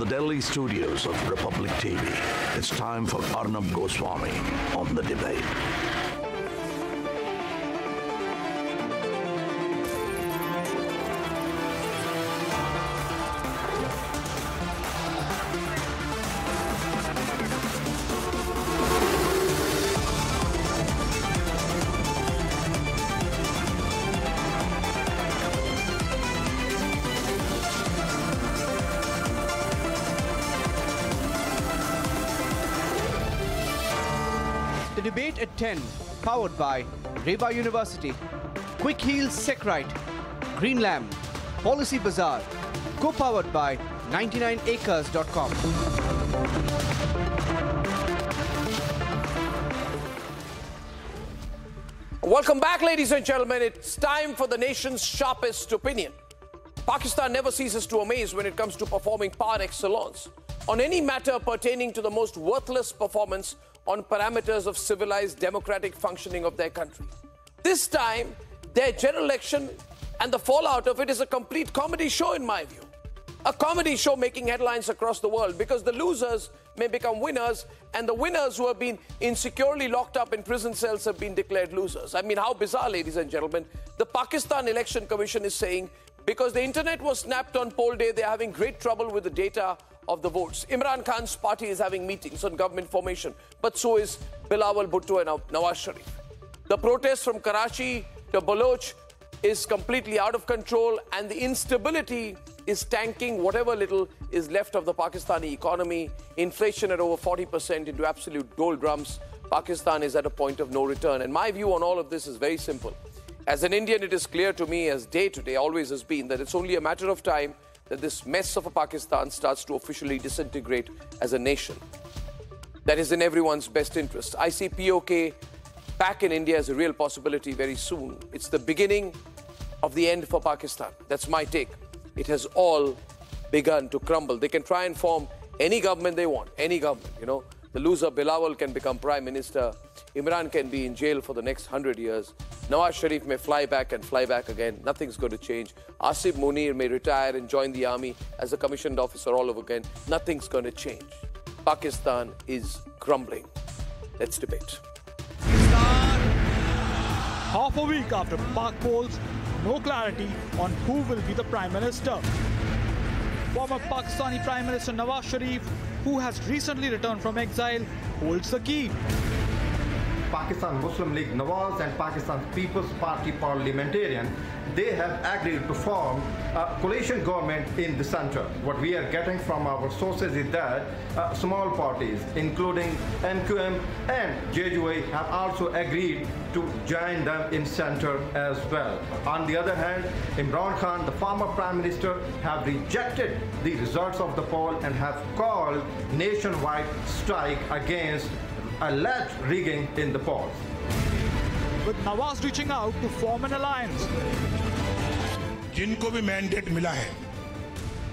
the Delhi studios of Republic TV, it's time for Arnab Goswami on The Debate. Debate at 10, powered by Reba University, Quick Heal Secrite, Green Lamb, Policy Bazaar, co-powered by 99acres.com. Welcome back, ladies and gentlemen. It's time for the nation's sharpest opinion. Pakistan never ceases to amaze when it comes to performing par excellence on any matter pertaining to the most worthless performance on parameters of civilized democratic functioning of their country. This time, their general election and the fallout of it is a complete comedy show, in my view. A comedy show making headlines across the world because the losers may become winners and the winners who have been insecurely locked up in prison cells have been declared losers. I mean, how bizarre, ladies and gentlemen. The Pakistan Election Commission is saying because the internet was snapped on poll day, they're having great trouble with the data of the votes. Imran Khan's party is having meetings on government formation, but so is Bilawal, Bhutto and Nawaz Sharif. The protest from Karachi to Baloch is completely out of control and the instability is tanking whatever little is left of the Pakistani economy. Inflation at over 40% into absolute doldrums. Pakistan is at a point of no return. And my view on all of this is very simple. As an Indian, it is clear to me, as day to day always has been, that it's only a matter of time that this mess of a Pakistan starts to officially disintegrate as a nation. That is in everyone's best interest. I see POK back in India as a real possibility very soon. It's the beginning of the end for Pakistan. That's my take. It has all begun to crumble. They can try and form any government they want, any government, you know. The loser Bilawal can become prime minister. Imran can be in jail for the next 100 years. Nawaz Sharif may fly back and fly back again. Nothing's going to change. Asif Munir may retire and join the army as a commissioned officer all over again. Nothing's going to change. Pakistan is crumbling. Let's debate. Half a week after Pak polls, no clarity on who will be the Prime Minister. Former Pakistani Prime Minister Nawaz Sharif, who has recently returned from exile, holds the key. Pakistan Muslim League Nawaz and Pakistan People's Party parliamentarian, they have agreed to form a coalition government in the center. What we are getting from our sources is that small parties, including MQM and JUA, have also agreed to join them in center as well. On the other hand, Imran Khan, the former Prime Minister, have rejected the results of the poll and have called nationwide strike against alleged rigging in the polls. With Nawaz reaching out to form an alliance. जिनको भी mandate मिला है,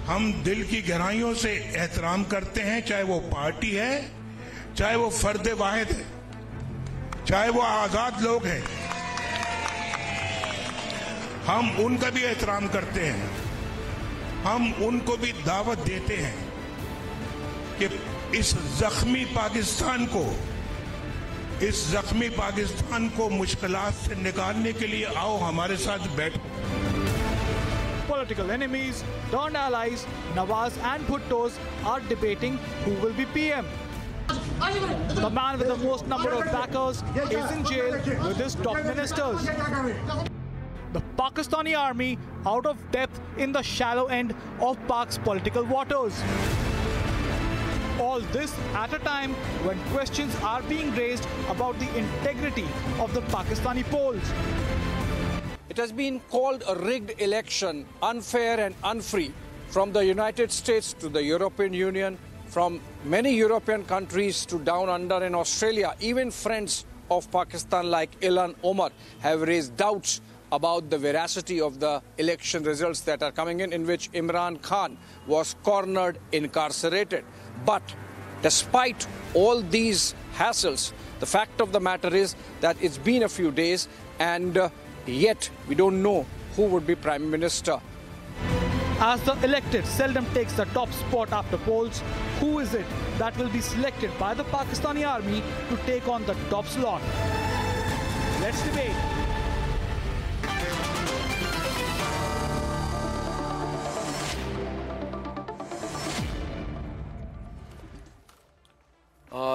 हम दिल की गहराइयों से एहतराम करते हैं, चाहे वो पार्टी है, चाहे वो फर्द वाहिद है, चाहे वो आजाद लोग हैं, हम उनका भी एहतराम करते हैं, हम उनको भी दावत देते हैं कि इस जख्मी पाकिस्तान को मुश्किलात से निकालने के लिए आओ हमारे साथ बैठो. Political enemies turned allies, Nawaz and Bhuttos are debating who will be PM. The man with the most number of backers is in jail with his top ministers. The Pakistani army out of depth in the shallow end of Pak's political waters. All this at a time when questions are being raised about the integrity of the Pakistani polls. It has been called a rigged election, unfair and unfree, from the United States to the European Union, from many European countries to down under in Australia. Even friends of Pakistan like Ilan Omar have raised doubts about the veracity of the election results that are coming in which Imran Khan was cornered, incarcerated. But despite all these hassles, the fact of the matter is that it's been a few days and yet we don't know who would be Prime Minister. As the elected seldom takes the top spot after polls, who is it that will be selected by the Pakistani army to take on the top slot? Let's debate.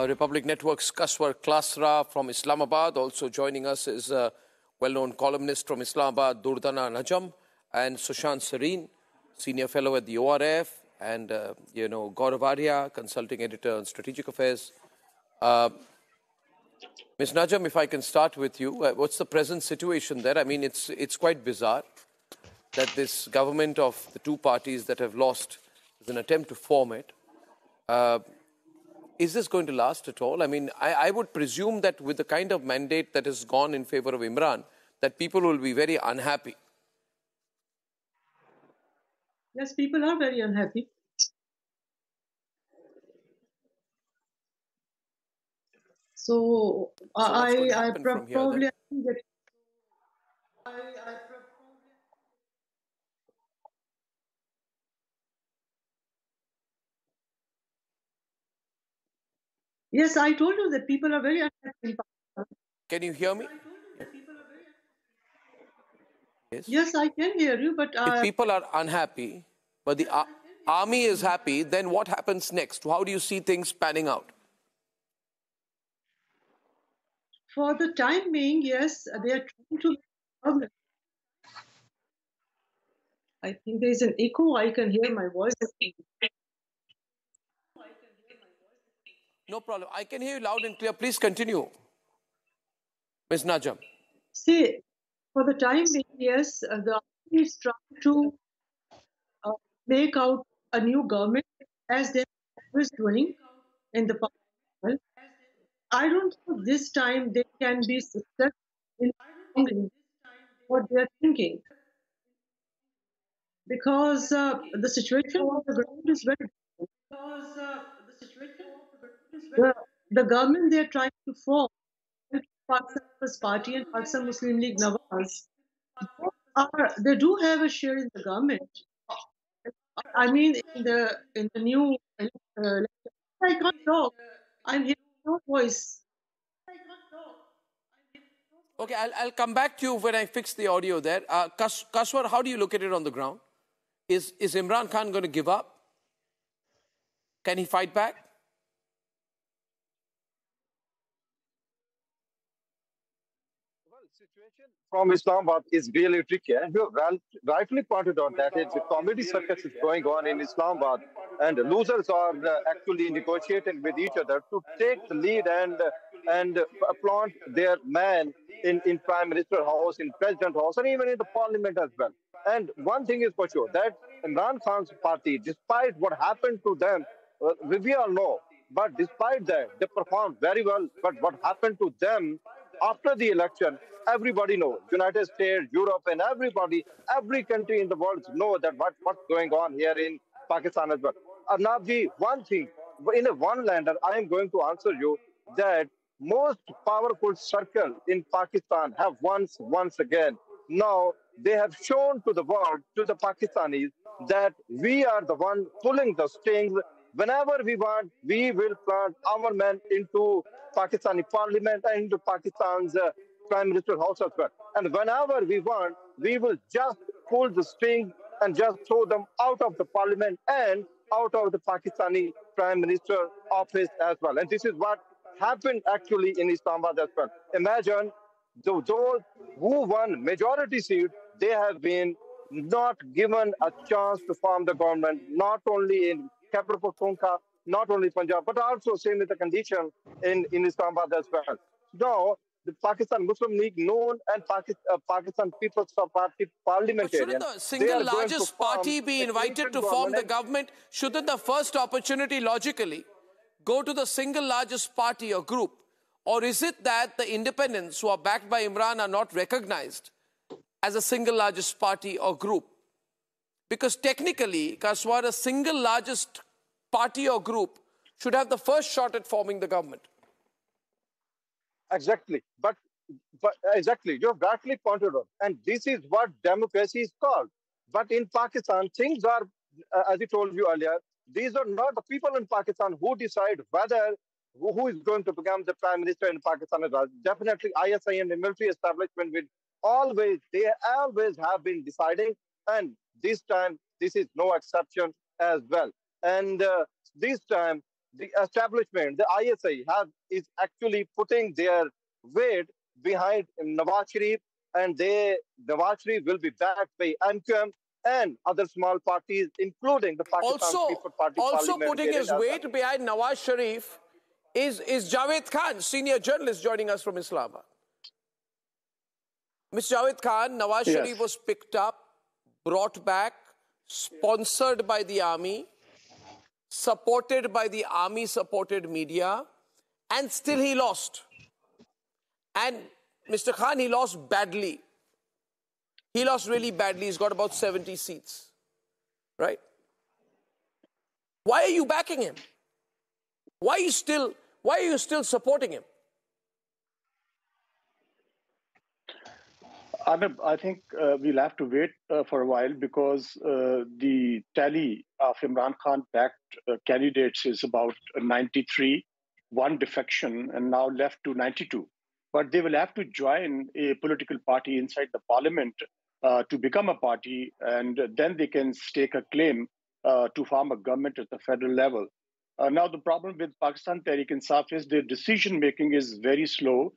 Republic Network's Kaswar Klasra from Islamabad. Also joining us is a well-known columnist from Islamabad, Durdana Najam, and Sushant Sareen, senior fellow at the ORF, and, Gaurav Arya, consulting editor on strategic affairs. Ms. Najam, if I can start with you, what's the present situation there? I mean, it's quite bizarre that this government of the two parties that have lost is an attempt to form it. Is this going to last at all? I mean, I would presume that with the kind of mandate that has gone in favor of Imran, that people will be very unhappy. Yes, people are very unhappy. So I probably get. Yes, I told you that people are very unhappy. Can you hear me? Yes, I can hear you, but if people are unhappy, but the army is happy, then what happens next? How do you see things panning out? For the time being, yes, they are trying to. I think there is an echo. I can hear my voice. No problem. I can hear you loud and clear. Please continue, Ms. Najam. See, for the time being, yes, the army is trying to make out a new government as they were doing in the past. I don't think this time they can be successful in what they are thinking, because the situation on the ground is very different. The government they are trying to form, Pakistan People's Party and Pakistan Muslim League Nawaz, they do have a share in the government. I mean, in the new. I can't talk. I'm hearing no voice. Okay, I'll come back to you when I fix the audio there. Kaswar, how do you look at it on the ground? Is Imran Khan going to give up? Can he fight back? Well, the situation from Islamabad is really tricky. And you have rightly pointed out that it's a comedy circus is going on in Islamabad, and losers are actually negotiating with each other to take the lead and plant their man in Prime Minister House, in President House, and even in the Parliament as well. And one thing is for sure, that Imran Khan's party, despite what happened to them, we all know, but despite that, they performed very well. But what happened to them after the election, everybody knows. United States, Europe, and everybody, every country in the world know that what's going on here in Pakistan as well. Arnab ji, one thing, in a one-lander, I am going to answer you that most powerful circle in Pakistan have once again, now they have shown to the world, to the Pakistanis, that we are the one pulling the strings. Whenever we want, we will plant our men into Pakistani parliament and into Pakistan's Prime Minister House as well. And whenever we want, we will just pull the string and just throw them out of the parliament and out of the Pakistani Prime Minister office as well. And this is what happened actually in Islamabad as well. Imagine those who won majority seat, they have been not given a chance to form the government, not only in Khyber Pakhtunkhwa, not only Punjab, but also same with the condition in Islamabad as well. Now, the Pakistan Muslim League, known and Pakistan People's Party parliamentarian. But shouldn't the single largest party be invited to form the government? Shouldn't the first opportunity logically go to the single largest party or group? Or is it that the independents who are backed by Imran are not recognized as a single largest party or group? Because technically, Kaswar, a single largest party or group should have the first shot at forming the government. Exactly. But exactly, you have rightly pointed out. And this is what democracy is called. But in Pakistan, things are, as I told you earlier, these are not the people in Pakistan who decide whether who is going to become the prime minister in Pakistan. Definitely, ISI and the military establishment will they always have been deciding, and this time this is no exception as well. And this time, the establishment, the ISI, is actually putting their weight behind Nawaz Sharif, and Nawaz Sharif will be backed by MQM and other small parties, including the Pakistan People Party. Also putting his weight behind Nawaz Sharif is Javed Khan, senior journalist joining us from Islamabad. Mr. Javed Khan, Nawaz Sharif was picked up, brought back, sponsored by the army, supported by the army-supported media, and still he lost. And Mr. Khan, he lost badly. He lost really badly. He's got about 70 seats, right? Why are you backing him? Why are you still supporting him? Arnab, I think we'll have to wait for a while because the tally of Imran Khan-backed candidates is about 93, one defection, and now left to 92. But they will have to join a political party inside the parliament to become a party, and then they can stake a claim to form a government at the federal level. Now, the problem with Pakistan Tehreek-e-Insaf is their decision-making is very slow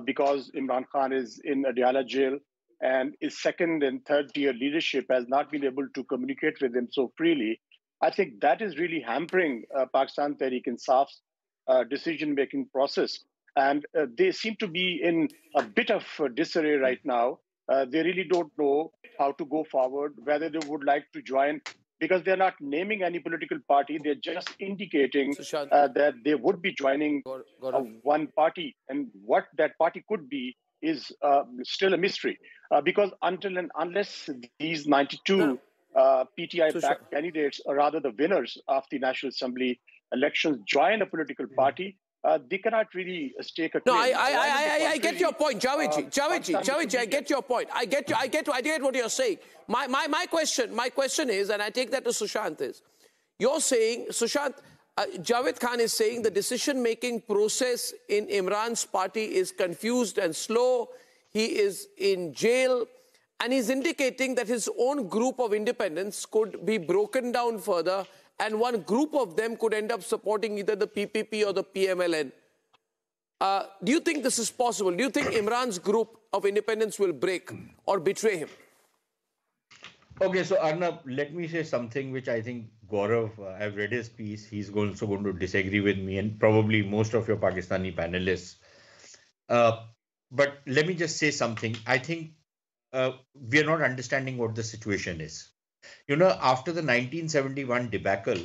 because Imran Khan is in Adiala jail, and his second and third tier leadership has not been able to communicate with him so freely. I think that is really hampering Pakistan Tehreek-e-Insaf's decision-making process. And they seem to be in a bit of disarray right now. They really don't know how to go forward, whether they would like to join, because they're not naming any political party. They're just indicating that they would be joining one party. And what that party could be is still a mystery. Because until and unless these 92 PTI-backed candidates, or rather the winners of the National Assembly elections, join a political party, they cannot really stake a claim. No, I get your point, Javed. I get your point. I get what you're saying. My question is, and I take that to Sushant, is you're saying, Sushant, Javed Khan is saying the decision-making process in Imran's party is confused and slow. He is in jail, and he's indicating that his own group of independents could be broken down further, and one group of them could end up supporting either the PPP or the PMLN. Do you think this is possible? Do you think Imran's group of independents will break or betray him? Okay, so Arnab, let me say something which I think Gaurav, I've read his piece. He's also going to disagree with me and probably most of your Pakistani panelists. But let me just say something. I think we are not understanding what the situation is. You know, after the 1971 debacle,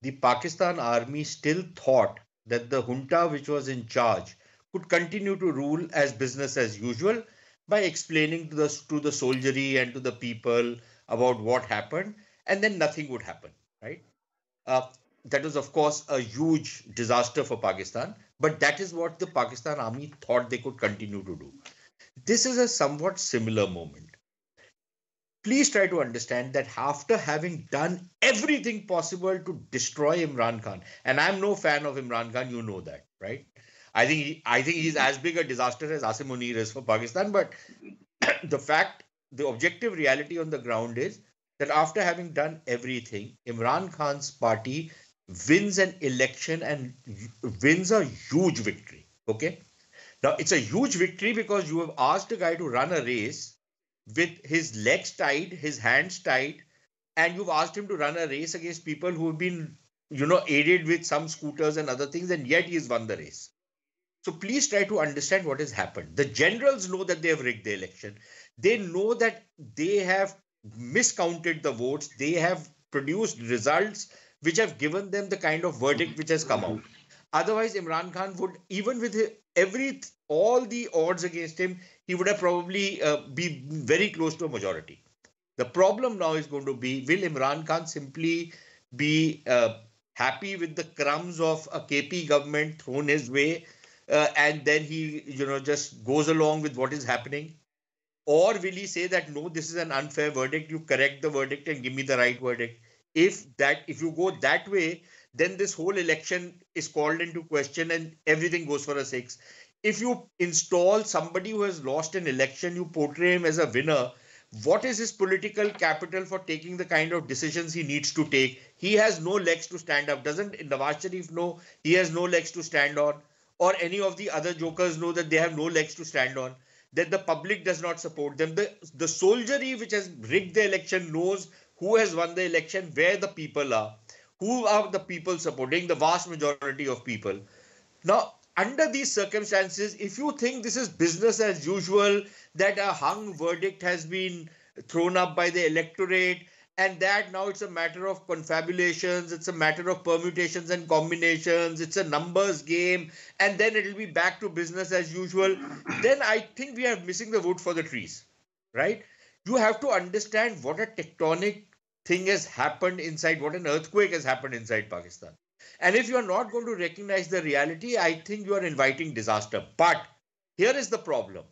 the Pakistan army still thought that the junta which was in charge could continue to rule as business as usual by explaining to the soldiery and to the people about what happened, and then nothing would happen, right? That was, of course, a huge disaster for Pakistan, but that is what the Pakistan army thought they could continue to do. This is a somewhat similar moment. Please try to understand that after having done everything possible to destroy Imran Khan, and I'm no fan of Imran Khan, you know that, right? I think he's as big a disaster as Asim Munir is for Pakistan, but the objective reality on the ground is that after having done everything, Imran Khan's party wins an election and wins a huge victory, okay? Now, it's a huge victory because you have asked a guy to run a race with his legs tied, his hands tied, and you've asked him to run a race against people who have been, aided with some scooters and other things, and yet he has won the race. So please try to understand what has happened. The generals know that they have rigged the election. They know that they have miscounted the votes. They have produced results which have given them the kind of verdict which has come out. Otherwise, Imran Khan would, even with all the odds against him, he would have probably be very close to a majority. The problem now is going to be, will Imran Khan simply be happy with the crumbs of a KP government thrown his way, and then he, just goes along with what is happening? Or will he say that, no, this is an unfair verdict, you correct the verdict and give me the right verdict? If you go that way, then this whole election is called into question and everything goes for a 6. If you install somebody who has lost an election, you portray him as a winner, what is his political capital for taking the kind of decisions he needs to take? He has no legs to stand up. Doesn't Nawaz Sharif know he has no legs to stand on? Or any of the other jokers know that they have no legs to stand on? That the public does not support them. The soldiery which has rigged the election knows who has won the election, where the people are, who are the people supporting, the vast majority of people. Now, under these circumstances, if you think this is business as usual, that a hung verdict has been thrown up by the electorate, and that now it's a matter of confabulations, it's a matter of permutations and combinations, it's a numbers game, and then it'll be back to business as usual, then I think we are missing the wood for the trees, right? You have to understand what a tectonic thing has happened inside, what an earthquake has happened inside Pakistan. And if you are not going to recognize the reality, I think you are inviting disaster. But here is the problem.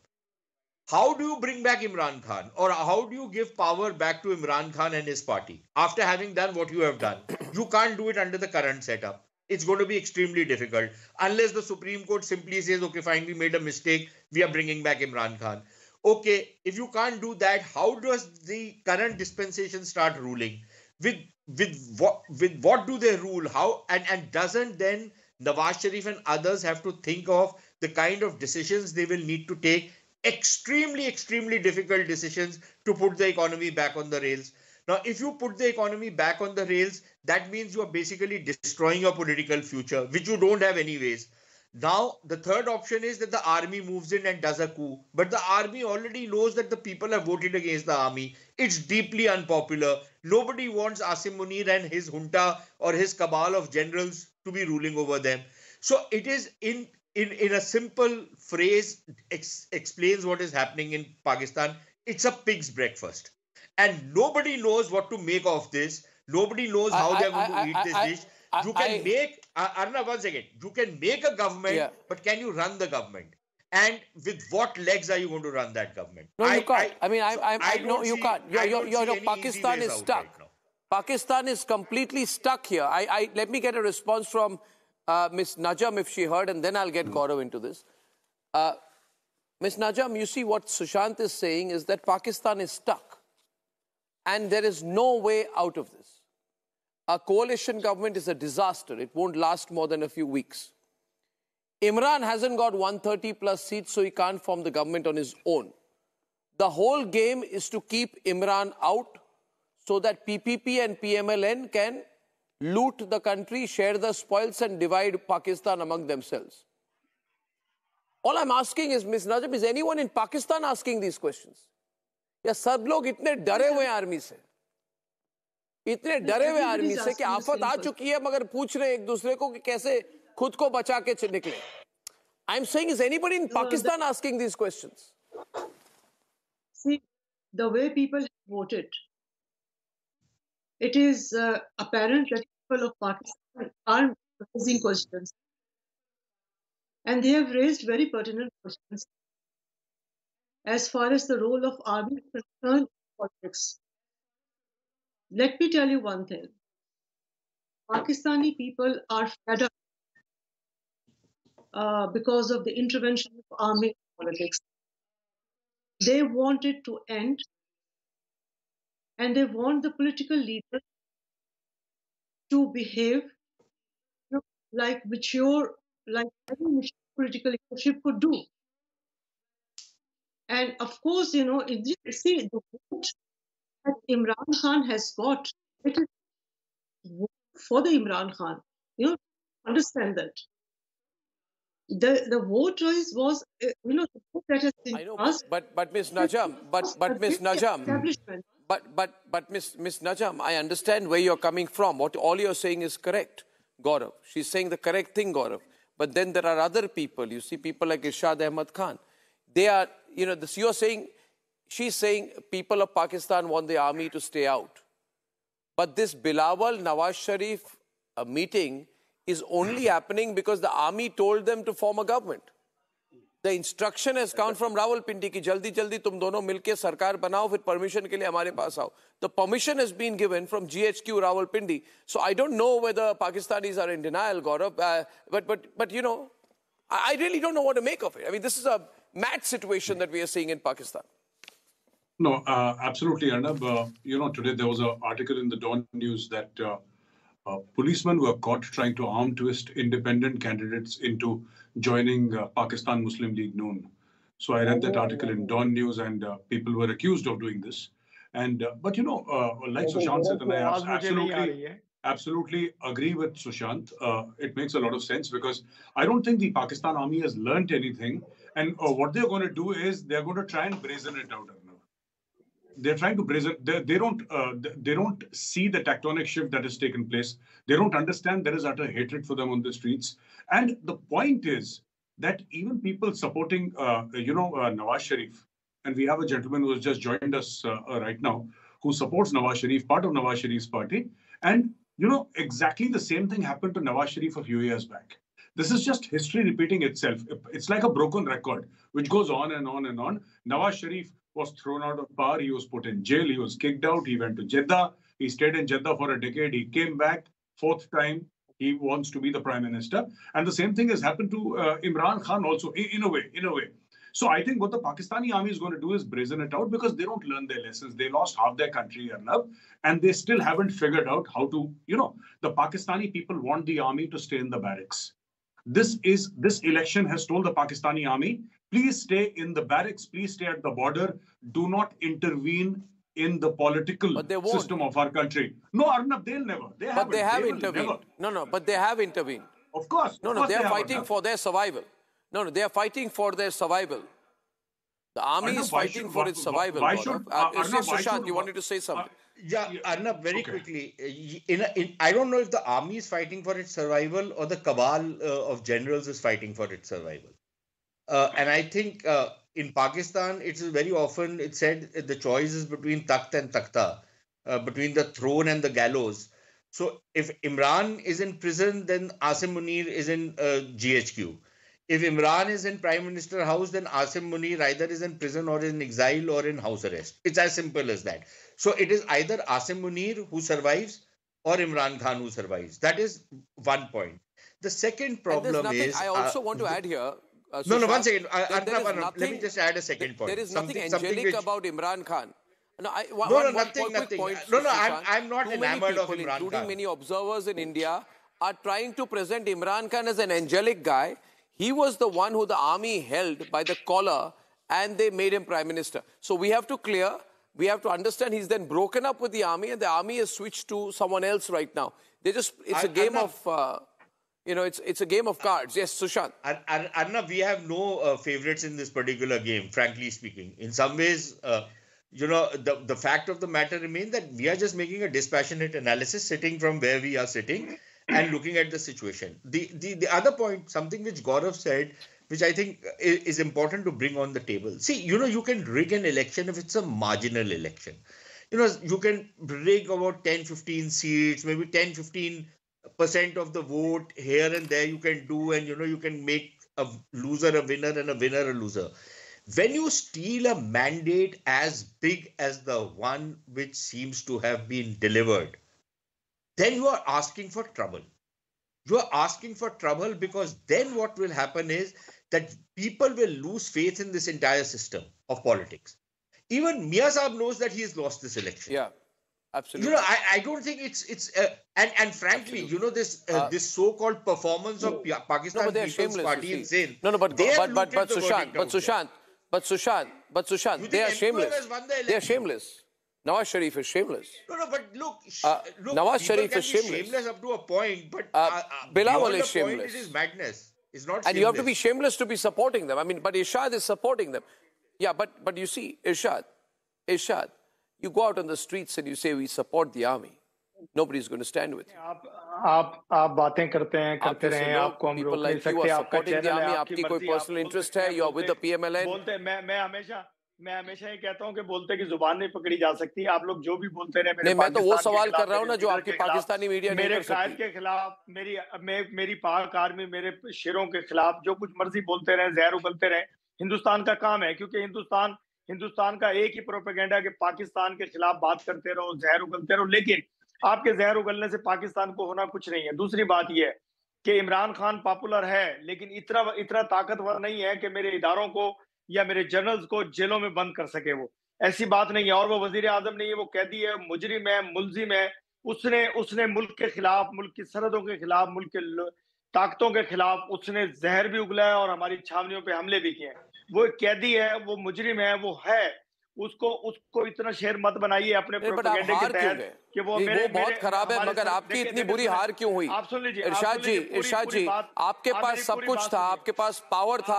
How do you bring back Imran Khan, or how do you give power back to Imran Khan and his party after having done what you have done? You can't do it under the current setup. It's going to be extremely difficult unless the Supreme Court simply says, okay, fine, we made a mistake, we are bringing back Imran Khan. Okay, if you can't do that, how does the current dispensation start ruling? With what do they rule? How and doesn't then Nawaz Sharif and others have to think of the kind of decisions they will need to take? Extremely, extremely difficult decisions to put the economy back on the rails. Now, if you put the economy back on the rails, that means you are basically destroying your political future, which you don't have anyways. Now, the third option is that the army moves in and does a coup. But the army already knows that the people have voted against the army. It's deeply unpopular. Nobody wants Asim Munir and his junta or his cabal of generals to be ruling over them. So it is in a simple phrase explains what is happening in Pakistan. It's a pig's breakfast. And nobody knows what to make of this. Nobody knows how they're going to eat this dish. You can make, Arnab, 1 second. You can make a government, but can you run the government? And with what legs are you going to run that government? No, you can't. No, you can't. Pakistan is stuck. Right, Pakistan is completely stuck here. Let me get a response from Ms. Najam if she heard, and then I'll get Gaurav into this. Ms. Najam, you see what Sushant is saying is that Pakistan is stuck. And there is no way out of this. A coalition government is a disaster. It won't last more than a few weeks. Imran hasn't got 130 plus seats, so he can't form the government on his own. The whole game is to keep Imran out so that PPP and PMLN can loot the country, share the spoils and divide Pakistan among themselves. All I'm asking is, Ms. Najam, is anyone in Pakistan asking these questions? या सब लोग इतने डरे हुए army से, इतने डरे हुए आर्मी से कि आफत आ चुकी है, मगर पूछ रहे एक दूसरे को कि कैसे खुद को बचा के निकले. I'm saying, is anybody in Pakistan asking these questions? See, the way people voted, it is apparent that people of Pakistan are raising questions. And they have raised very pertinent questions as far as the role of army is concerned in politics. Let me tell you one thing. Pakistani people are fed up because of the intervention of army in politics. They want it to end, and they want the political leaders to behave like any mature political leadership could do. And of course, see, the vote that Imran Khan has got, it is for the Imran Khan. Understand that. The vote choice was, the vote that has been asked. But Ms. Najam, Ms. Najam, I understand where you're coming from. All you're saying is correct, Gaurav. She's saying the correct thing, Gaurav. But then there are other people. You see people like Irshad Ahmad Khan. They are, you're saying, she's saying people of Pakistan want the army to stay out. But this Bilawal, Nawaz Sharif meeting is only happening because the army told them to form a government. The instruction has come from Rawalpindi कि जल्दी जल्दी तुम दोनों मिलके सरकार बनाओ फिर permission के लिए हमारे पास आओ. The permission has been given from GHQ Rawalpindi. So I don't know whether Pakistanis are in denial, Gaurav. But you know, I really don't know what to make of it. I mean, this is a mad situation that we are seeing in Pakistan. No, absolutely, Arnab. You know, today there was an article in the Dawn News that policemen were caught trying to arm twist independent candidates into joining Pakistan Muslim League Noon. So I read that article in Dawn News, and people were accused of doing this. And but you know, like Sushant said, and I absolutely agree with Sushant. It makes a lot of sense because I don't think the Pakistan Army has learnt anything. And what they're going to do is they're going to try and brazen it out. They're trying to brazen. They don't see the tectonic shift that has taken place. They don't understand there is utter hatred for them on the streets. And the point is that even people supporting, Nawaz Sharif, and we have a gentleman who has just joined us right now, who supports Nawaz Sharif, part of Nawaz Sharif's party, and you know exactly the same thing happened to Nawaz Sharif a few years back. This is just history repeating itself. It's like a broken record, which goes on and on and on. Nawaz Sharif was thrown out of power. He was put in jail. He was kicked out. He went to Jeddah. He stayed in Jeddah for a decade. He came back. Fourth time, he wants to be the prime minister. And the same thing has happened to Imran Khan also, in a way. So I think what the Pakistani army is going to do is brazen it out because they don't learn their lessons. They lost half their country, Arnab, and they still haven't figured out how to, the Pakistani people want the army to stay in the barracks. This election has told the Pakistani army, please stay in the barracks, please stay at the border, do not intervene in the political system of our country. No, Arnab, they'll never. They have intervened. No, but they have intervened. Of course. No, they are fighting for their survival. No, they are fighting for their survival. The army is fighting for its survival. Why should Sushant, you wanted to say something? Yeah, Arnab, very quickly. I don't know if the army is fighting for its survival or the cabal of generals is fighting for its survival. And I think in Pakistan, it's very often it's said the choice is between takht and takhta, between the throne and the gallows. So if Imran is in prison, then Asim Munir is in GHQ. If Imran is in Prime Minister House, then Asim Munir either is in prison or in exile or in house arrest. It's as simple as that. So it is either Asim Munir who survives or Imran Khan who survives. That is one point. The second problem is... I also want to add here... No, one second. Arnab, let me just add a second point. There is nothing angelic about Imran Khan. Nothing. I'm not enamored of Imran Khan. Including many observers in India are trying to present Imran Khan as an angelic guy. He was the one who the army held by the collar and they made him prime minister. So we have to understand he's then broken up with the army and the army has switched to someone else right now. It's a game of... it's a game of cards. Yes, Sushant. Arnab, we have no favorites in this particular game, frankly speaking. In some ways, the fact of the matter remains that we are just making a dispassionate analysis, sitting from where we are sitting and looking at the situation. The other point, something which Gaurav said, which I think is important to bring on the table. See, you can rig an election if it's a marginal election. You can rig about 10, 15 seats, maybe 10, 15% of the vote here and there you can do, and you can make a loser a winner and a winner a loser. When you steal a mandate as big as the one which seems to have been delivered, then you are asking for trouble. You are asking for trouble because then what will happen is that people will lose faith in this entire system of politics. Even Mia Saab knows that he has lost this election. Yeah. Absolutely. I don't think it's and frankly, this so-called performance of Pakistan People's Party in Sindh. But Sushant, they are shameless. They are shameless. Nawaz Sharif is shameless. But look, Nawaz Sharif is shameless up to a point, but Bilawal is shameless. It is madness. It's not. And you have to be shameless to be supporting them. I mean, but Irshad is supporting them. Yeah, but you see, Irshad. You go out on the streets and you say we support the army. Nobody's going to stand with you. आप बातें करते हैं करते रहें आपको हम रोक नहीं सकते आपका चैनल है आपकी मर्जी कोई पर्सनल इंटरेस्ट है you are with the PMLN. बोलते मैं हमेशा ये कहता हूँ कि बोलते की जुबान नहीं पकड़ी जा सकती। आप लोग जो भी बोलते रहे, नहीं, मैं तो वो सवाल कर रहा हूँ ना जो आपकी पाकिस्तानी मीडिया नहीं मेरे कर सकती। कायद के खिलाफ, मेरी पाक आर्मी, मेरे शेरों के खिलाफ जो कुछ मर्जी बोलते रहे, जहर उगलते रहे। हिंदुस्तान का काम है, क्योंकि हिंदुस्तान का एक ही प्रोपेगेंडा कि पाकिस्तान के खिलाफ बात करते रहो, जहर उगलते रहो, लेकिन आपके जहर उगलने से पाकिस्तान को होना कुछ नहीं है। दूसरी बात यह है कि इमरान खान पॉपुलर है, लेकिन इतना ताकतवर नहीं है कि मेरे इदारों को या मेरे जनरल्स को जेलों में बंद कर सके। वो ऐसी बात नहीं है। और वो वजीर आजम नहीं है, वो कैदी है, मुजरिम है, मुलजिम है। उसने मुल्क के खिलाफ, मुल्क की सरहदों के खिलाफ, मुल्क के ताकतों के खिलाफ उसने जहर भी उगला है और हमारी छावनियों पे हमले भी किए हैं। वो एक कैदी है, वो मुजरिम है, वो है। उसको इतना शेर मत बनाइए अपने प्रोपेगेंडे के तहत कि वो बहुत खराब है। मगर आपकी इतनी बुरी हार क्यों हुई? आप सुन लीजिए इरशाद जी, आपके पास सब कुछ था, आपके पास पावर था,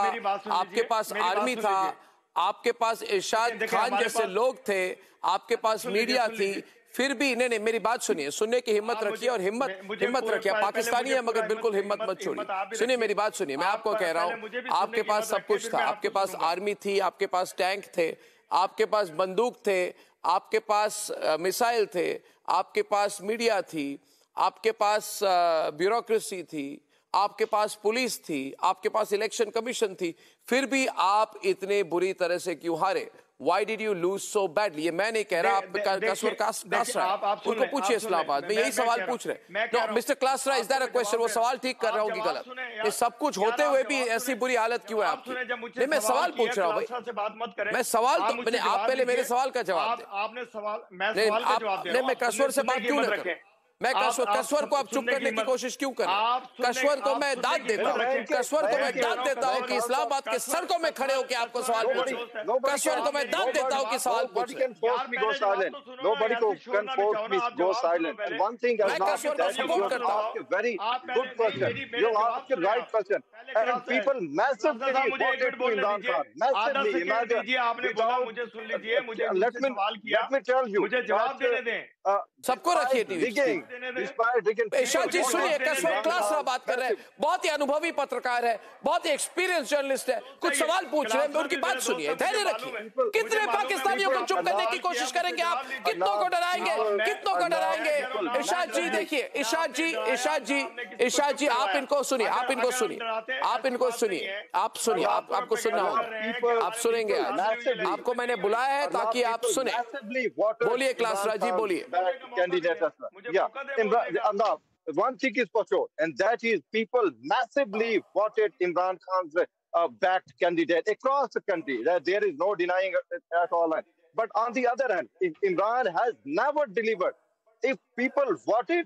आपके पास आर्मी था, आपके पास इरशाद खान जैसे लोग थे, आपके पास मीडिया थी, फिर भी नहीं, मेरी बात सुनिए, सुनने की हिम्मत रखिए और हिम्मत रखिए। पाकिस्तानी है मगर बिल्कुल हिम्मत मत छोड़िए। सुनिए मेरी बात सुनिए, मैं आपको कह रहा हूँ, आपके पास सब कुछ था, आपके पास आर्मी थी, आपके पास टैंक थे, आपके पास बंदूक थे, आपके पास मिसाइल थे, आपके पास मीडिया थी, आपके पास ब्यूरोक्रेसी थी, आपके पास पुलिस थी, आपके पास इलेक्शन कमीशन थी, फिर भी आप इतने बुरी तरह से क्यों हारे? Why did you lose so badly? ये मैं नहीं कह रहा, आप कसवर कास्ट रहा है, उनको पूछिए इस्लामाबाद में, यही सवाल पूछ रहे हैं। तो mister Klasra, is that a question? वो सवाल ठीक कर रहा हूँ कि गलत? ये सब कुछ होते हुए भी ऐसी बुरी हालत क्यों है आपकी? नहीं, मैं सवाल पूछ रहा हूँ भाई, मैं सवाल तो मैंने, आप पहले मेरे सवाल का जवाब दें। आपने सवाल, मैं सवाल का जवाब दे रहा हूं। मैं कसवर से बात क्यों न करूं? मैं कसवर को आप चुप करने की कोशिश क्यों कर रहे हैं? कसवर को मैं दाद देता हूँ, कसवर को मैं दाद देता हूँ कि इस्लामाबाद के सड़कों में खड़े होकर आपको सवाल पूछे। कसवर को मैं दाद देता हूँ कि सवाल पूछे। मैं कसवर का सपोर्ट करता हूँ। Very good question. You asked the right question. And people massively voted to Imran Khan. Massively. Imagine. आपने बोला, मुझे सुन लीजिए, मुझे सवाल किया, let me tell you. मुझे जवाब देने दें। सबको रखिए टीवी। इरशाद जी सुनिए, कसवर क्लास बात कर रहे हैं, बहुत ही अनुभवी पत्रकार है, बहुत ही एक्सपीरियंस जर्नलिस्ट है, कुछ सवाल पूछ रहे हैं, उनकी बात सुनिए, धैर्य रखिए। कितने पाकिस्तानियों को चुप करने की कोशिश करेंगे आप? कितनों को डराएंगे? कितनों को डराएंगे? इरशाद जी देखिए, इरशाद जी आप इनको सुनिए, आप इनको सुनिए, आप सुनिए, आपको सुनना होगा, आप सुनेंगे आज, आपको मैंने बुलाया है ताकि आप सुने। बोलिए क्लासरा जी, बोलिए। Yeah, Arnab, one thing is for sure, and that is people massively voted Imran Khan's backed candidate across the country. There is no denying it at all. But on the other hand, Imran has never delivered. If people voted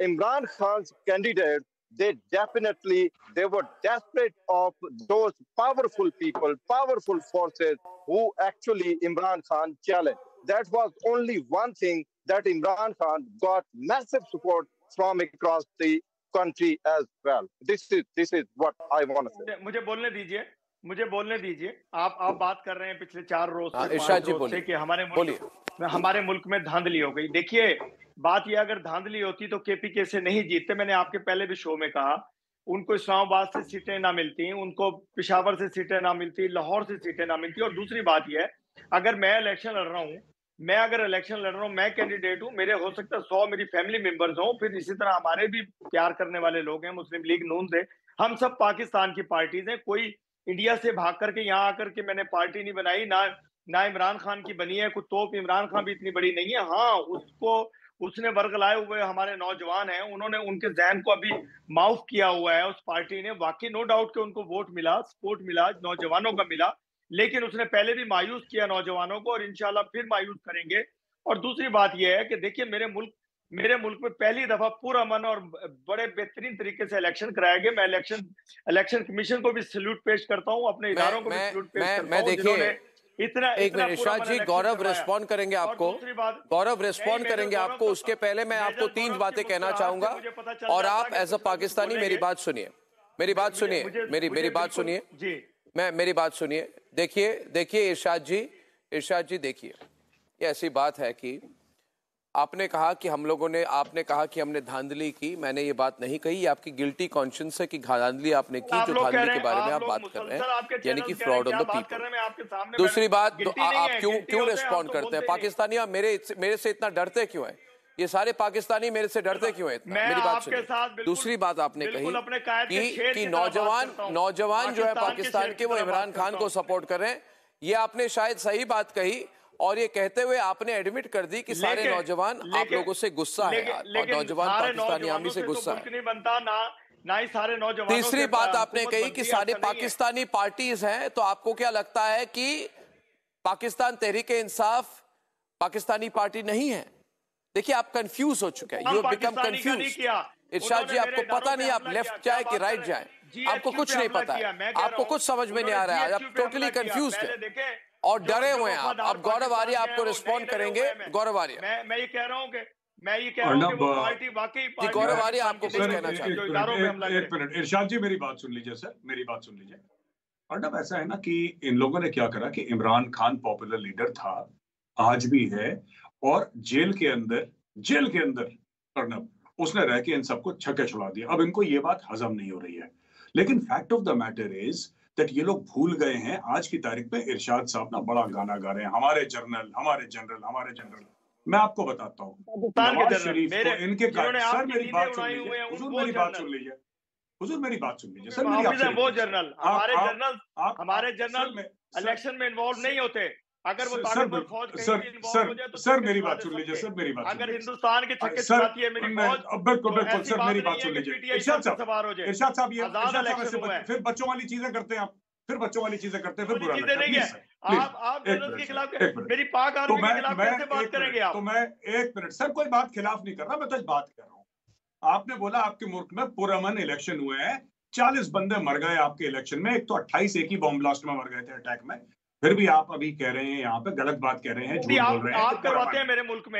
Imran Khan's candidate, they were desperate of those powerful people, powerful forces who actually Imran Khan challenged. That was only one thing that Imran Khan got massive support from across the country as well. This is what I want to say. मुझे बोलने दीजिए। आप बात कर रहे हैं पिछले 4 रोज से कि हमारे मुल्क में धांधली हो गई। देखिए, बात यह अगर धांधली होती तो केपीके से नहीं जीतते। मैंने आपके पहले भी शो में कहा, उनको इस्लामाबाद से सीटें ना मिलती, उनको पेशावर से सीटें ना मिलती, लाहौर से सीटें ना मिलती। और दूसरी बात यह है, अगर मैं इलेक्शन लड़ रहा हूँ, मैं कैंडिडेट हूं, मेरे हो सकता है 100 मेरी फैमिली मेंबर्स हों, फिर इसी तरह हमारे भी प्यार करने वाले लोग हैं मुस्लिम लीग नून से। हम सब पाकिस्तान की पार्टीज हैं। कोई इंडिया से भाग करके यहाँ आकर के मैंने पार्टी नहीं बनाई, ना इमरान खान की बनी है। कोई तोप इमरान खान भी इतनी बड़ी नहीं है। हाँ, उसने वर्गलाए हुए हमारे नौजवान हैं, उन्होंने उनके जहन को अभी माउफ किया हुआ है उस पार्टी ने। वाकई नो डाउट कि उनको वोट मिला, सपोर्ट मिला, नौजवानों का मिला, लेकिन उसने पहले भी मायूस किया नौजवानों को और इंशाल्लाह फिर मायूस करेंगे। और दूसरी बात यह है कि देखिए, मेरे मुल्क में पहली दफा पूरा अमन और बड़े बेहतरीन तरीके से इलेक्शन कराया गया। मैं इलेक्शन कमीशन को भी सैल्यूट पेश करता हूं, अपने इदारों को भी सैल्यूट पेश करता हूं। देखिए, एक मिनट इरशाद जी, गौरव रिस्पॉन्ड करेंगे आपको, उसके पहले मैं आपको 3 बातें कहना चाहूंगा और आप एज अ पाकिस्तानी मेरी बात सुनिए, मेरी बात सुनिए मेरी बात सुनिए। देखिए इरशाद जी देखिए, ये ऐसी बात है कि आपने कहा कि आपने कहा कि हमने धांधली की, मैंने ये बात नहीं कही। ये आपकी गिल्टी कॉन्शियंस है कि धांधली आपने की, जो धांधली के बारे में आप बात कर रहे हैं, यानी कि फ्रॉड ऑन द पीपल। दूसरी बात, आप क्यों रिस्पॉन्ड करते हैं? पाकिस्तानी मेरे से इतना डरते क्यों हैं? ये सारे पाकिस्तानी मेरे से डरते क्यों हैं? मेरी बात सुनिए। दूसरी बात आपने कही कि नौजवान जो है पाकिस्तान के, वो इमरान खान को सपोर्ट कर रहे हैं। ये आपने शायद सही बात कही, और ये कहते हुए आपने एडमिट कर दी कि सारे नौजवान आप लोगों से गुस्सा है, और नौजवान पाकिस्तानी आर्मी से गुस्सा है। नहीं बनता ना ही सारे नौजवान। तीसरी बात आपने कही कि सारे पाकिस्तानी पार्टीज हैं, तो आपको क्या लगता है कि पाकिस्तान तहरीक-ए-इंसाफ पाकिस्तानी पार्टी नहीं है? देखिए, आप कंफ्यूज हो चुके हैं, यू हैव बिकम कंफ्यूज। इरशाद जी, आपको पता नहीं आप लेफ्ट जाए कि राइट जाए, आपको कुछ नहीं पता है, आपको कुछ समझ में नहीं आ रहा है, आप टोटली कंफ्यूज है और डरे हुए हैं आप। अब गौरव आर्य आपको रिस्पॉन्ड करेंगे। गौरव आर्य, मैं ये कह रहा हूँ कि वो पार्टी वाकई गौरव आर्य आपको कुछ कहना चाहिए। एक मिनट इरशाद जी, मेरी बात सुन लीजिए सर, मेरी बात सुन लीजिए। अर्नब, ऐसा है ना कि इन लोगों ने क्या करा कि इमरान खान पॉपुलर लीडर था, आज भी है, और जेल के अंदर अर्नब उसने रह के इन सबको छक्के छुड़ा दिया। अब इनको ये बात हजम नहीं हो रही है, लेकिन fact of the matter is that ये लोग भूल गए हैं आज की तारीख में इरशाद साहब ना बड़ा गाना गा रहे हैं, हमारे जनरल। मैं आपको बताता हूँ, नवाज शरीफ को इनके सर मेरी बात सुन लीजिए, हुजूर मेरी बात सुन लीजिए सर, हमारे जनरल इलेक्शन में इन्वॉल्व नहीं होते। अगर वो ताकतवर फौज सर मेरी बात सुन लीजिए सर, मेरी बात अगर हिंदुस्तान के छक्के छुड़ाती है मेरी फौज, बिल्कुल सर, मेरी बात सुन लीजिए। इरशाद साहब ये फिर बच्चों वाली चीजें करते हैं आप, फिर बुरा लगता है। आप जनरल के खिलाफ, मेरी पाक आर्मी के खिलाफ कैसे बात करेंगे आप? तो मैं एक मिनट सर, कोई बात खिलाफ नहीं कर रहा, मैं तो बात कर रहा हूँ। आपने बोला आपके मुल्क में पुरअमन इलेक्शन हुए हैं, 40 बंदे मर गए आपके इलेक्शन में, एक तो 28 एक ही बॉम्ब ब्लास्ट में मर गए थे अटैक में, फिर भी आप अभी कह रहे हैं यहाँ पे गलत बात कह रहे हैं, झूठ बोल रहे हैं। आप करवाते हैं मेरे मुल्क में।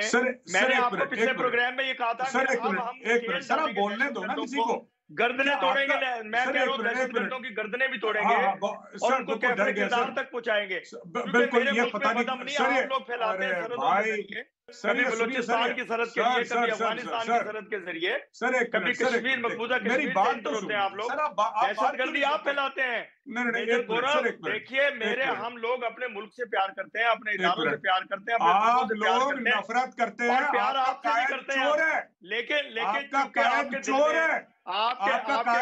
मैंने आपको पिछले प्रोग्राम में ये कहा था सर, एक मिनट सर, आप बोलने दो ना किसी को। गर्दनें तोड़ेंगे, मैं कह रहा हूँ दहशतगर्दों की गर्दनें भी तोड़ेंगे और उनको कैफे किरदार तक पहुंचाएंगे। बिल्कुल, ये पता नहीं आप लोग फैलाते हैं कभी बलूचिस्तान की सरहद के जरिए, कभी अफगानिस्तान की सरहद के जरिए, कभी कश्मीर मकबूजा कश्मीर से एंटर होते हैं आप लोग, दहशतगर्दी आप फैलाते हैं। देखिए, हम लोग अपने मुल्क से प्यार करते हैं, अपने इदारों से प्यार करते हैं, आप लोग नफरत करते हैं, प्यार आपसे भी करते हैं, लेकिन आपके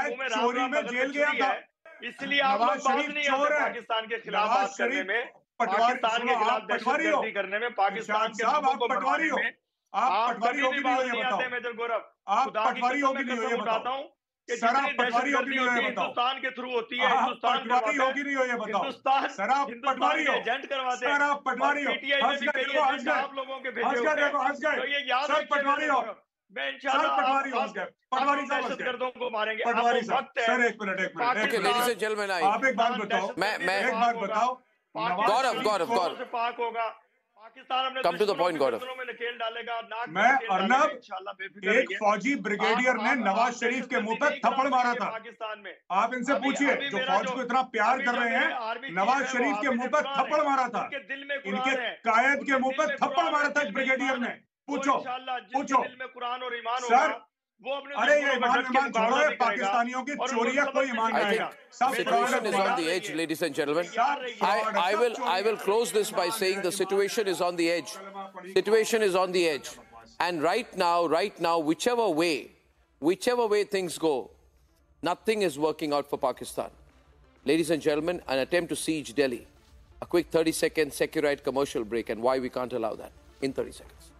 मुंह में चोरी में जेल गया था, इसलिए आप लोग बात नहीं आते पाकिस्तान के खिलाफ बात करने में, पाकिस्तान के खिलाफ दहशतगर्दी करने में, पाकिस्तान के लोगों को मरवाने में। आप कभी भी बात नहीं आते मेजर गौरव। खुदा की कसम मैं कसम उठाता हूँ कि जितनी दहशतगर्दी होती है हिंदुस्तान के थ्रू होती है, हिंदुस्तान एजेंट करवाते हैं, पीटीआई में भी कई एजेंट आप लोगों के भेजे होते हैं, तो ये याद रखिए। मैं इंशाल्लाह दहशतगर्दों को मारेंगे। सर एक मिनट आप एक बात बताओ, एक बात बताओ, गौरव से पाक होगा पाकिस्तान, अपने कम टू द पॉइंट गौरव, में नकेल डालेगा। मैं अर्नब, एक फौजी ब्रिगेडियर ने नवाज शरीफ के मुंह पर थप्पड़ मारा था पाकिस्तान में। आप इनसे पूछिए, जो फौज को इतना प्यार कर रहे हैं, नवाज शरीफ के मुंह पर थप्पड़ मारा था, इनके कायद के मुंह पर थप्पड़ मारा था ब्रिगेडियर ने। पूछो दिल में कुरान और ईमान सर, वो अपने अरे ये ईमान छोड़ो, पाकिस्तानियों की चोरी है, कोई ईमान नहीं है। Situation is on the edge, ladies and gentlemen. I will close this by saying the situation is on the edge. Situation is on the edge, and right now, whichever way things go, nothing is working out for Pakistan. Ladies and gentlemen, an attempt to siege Delhi. A quick 30-second Securite commercial break, and why we can't allow that in 30 seconds.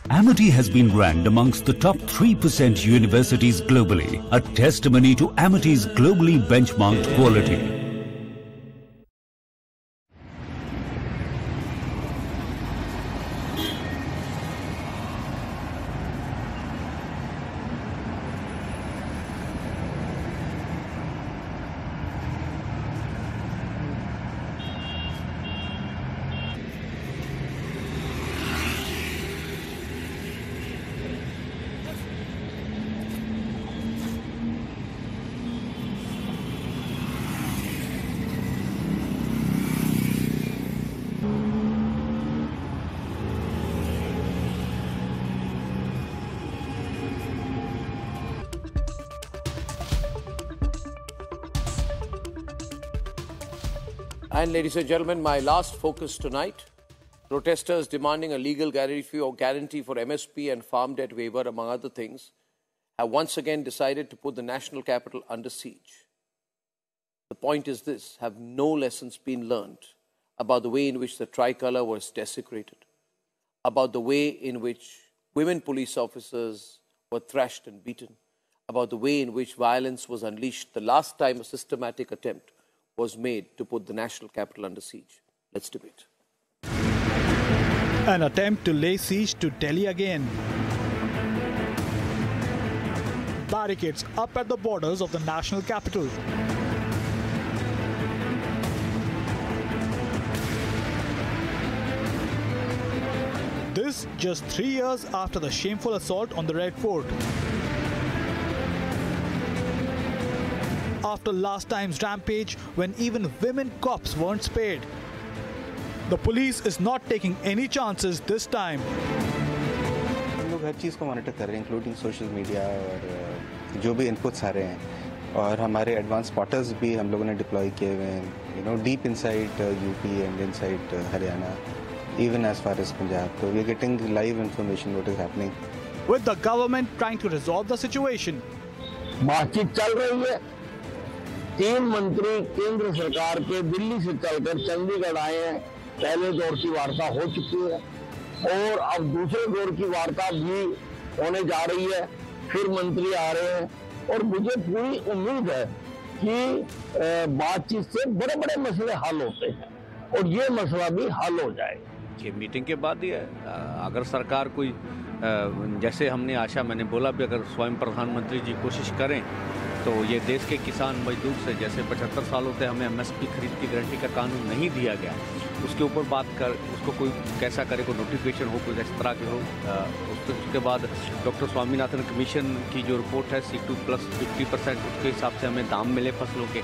Amity has been ranked amongst the top 3% universities globally, a testimony to Amity's globally benchmarked quality. And ladies and gentlemen, my last focus tonight. Protesters demanding a legal guarantee for MSP and farm debt waiver, among other things, have once again decided to put the national capital under siege. The point is this: have no lessons been learned about the way in which the tricolour was desecrated, about the way in which women police officers were thrashed and beaten, about the way in which violence was unleashed the last time a systematic attempt was made to put the national capital under siege? Let's debate. An attempt to lay siege to Delhi again. Barricades up at the borders of the national capital. This just 3 years after the shameful assault on the Red Fort. After last time's rampage, when even women cops weren't spared. The police is not taking any chances this time. हम लोग हर चीज़ को monitor कर रहे हैं, including social media और जो भी inputs आ रहे हैं, और हमारे एडवांस स्पॉटर्स भी हम लोगों ने डिप्लॉय किए हुए हैं, deep inside UP and inside Haryana, even as far as Punjab. So we are getting live information what is happening. With the government trying to resolve the situation. बातचीत चल रही है। 3 मंत्री केंद्र सरकार के दिल्ली से चलकर चंडीगढ़ आए हैं। पहले दौर की वार्ता हो चुकी है और अब दूसरे दौर की वार्ता भी होने जा रही है। फिर मंत्री आ रहे हैं और मुझे पूरी उम्मीद है कि बातचीत से बड़े-बड़े मसले हल होते हैं और ये मसला भी हल हो जाएगा। ये मीटिंग के बाद ही अगर सरकार कोई जैसे हमने आशा, मैंने बोला भी, अगर स्वयं प्रधानमंत्री जी कोशिश करें तो ये देश के किसान मजदूर से, जैसे 75 सालों से हमें MSP खरीद की गारंटी का कानून नहीं दिया गया, उसके ऊपर बात कर, उसको कोई कैसा करे, कोई नोटिफिकेशन हो, कोई इस तरह के हो। उसके बाद डॉक्टर स्वामीनाथन कमीशन की जो रिपोर्ट है C2 प्लस 50%, उसके हिसाब से हमें दाम मिले फसलों के।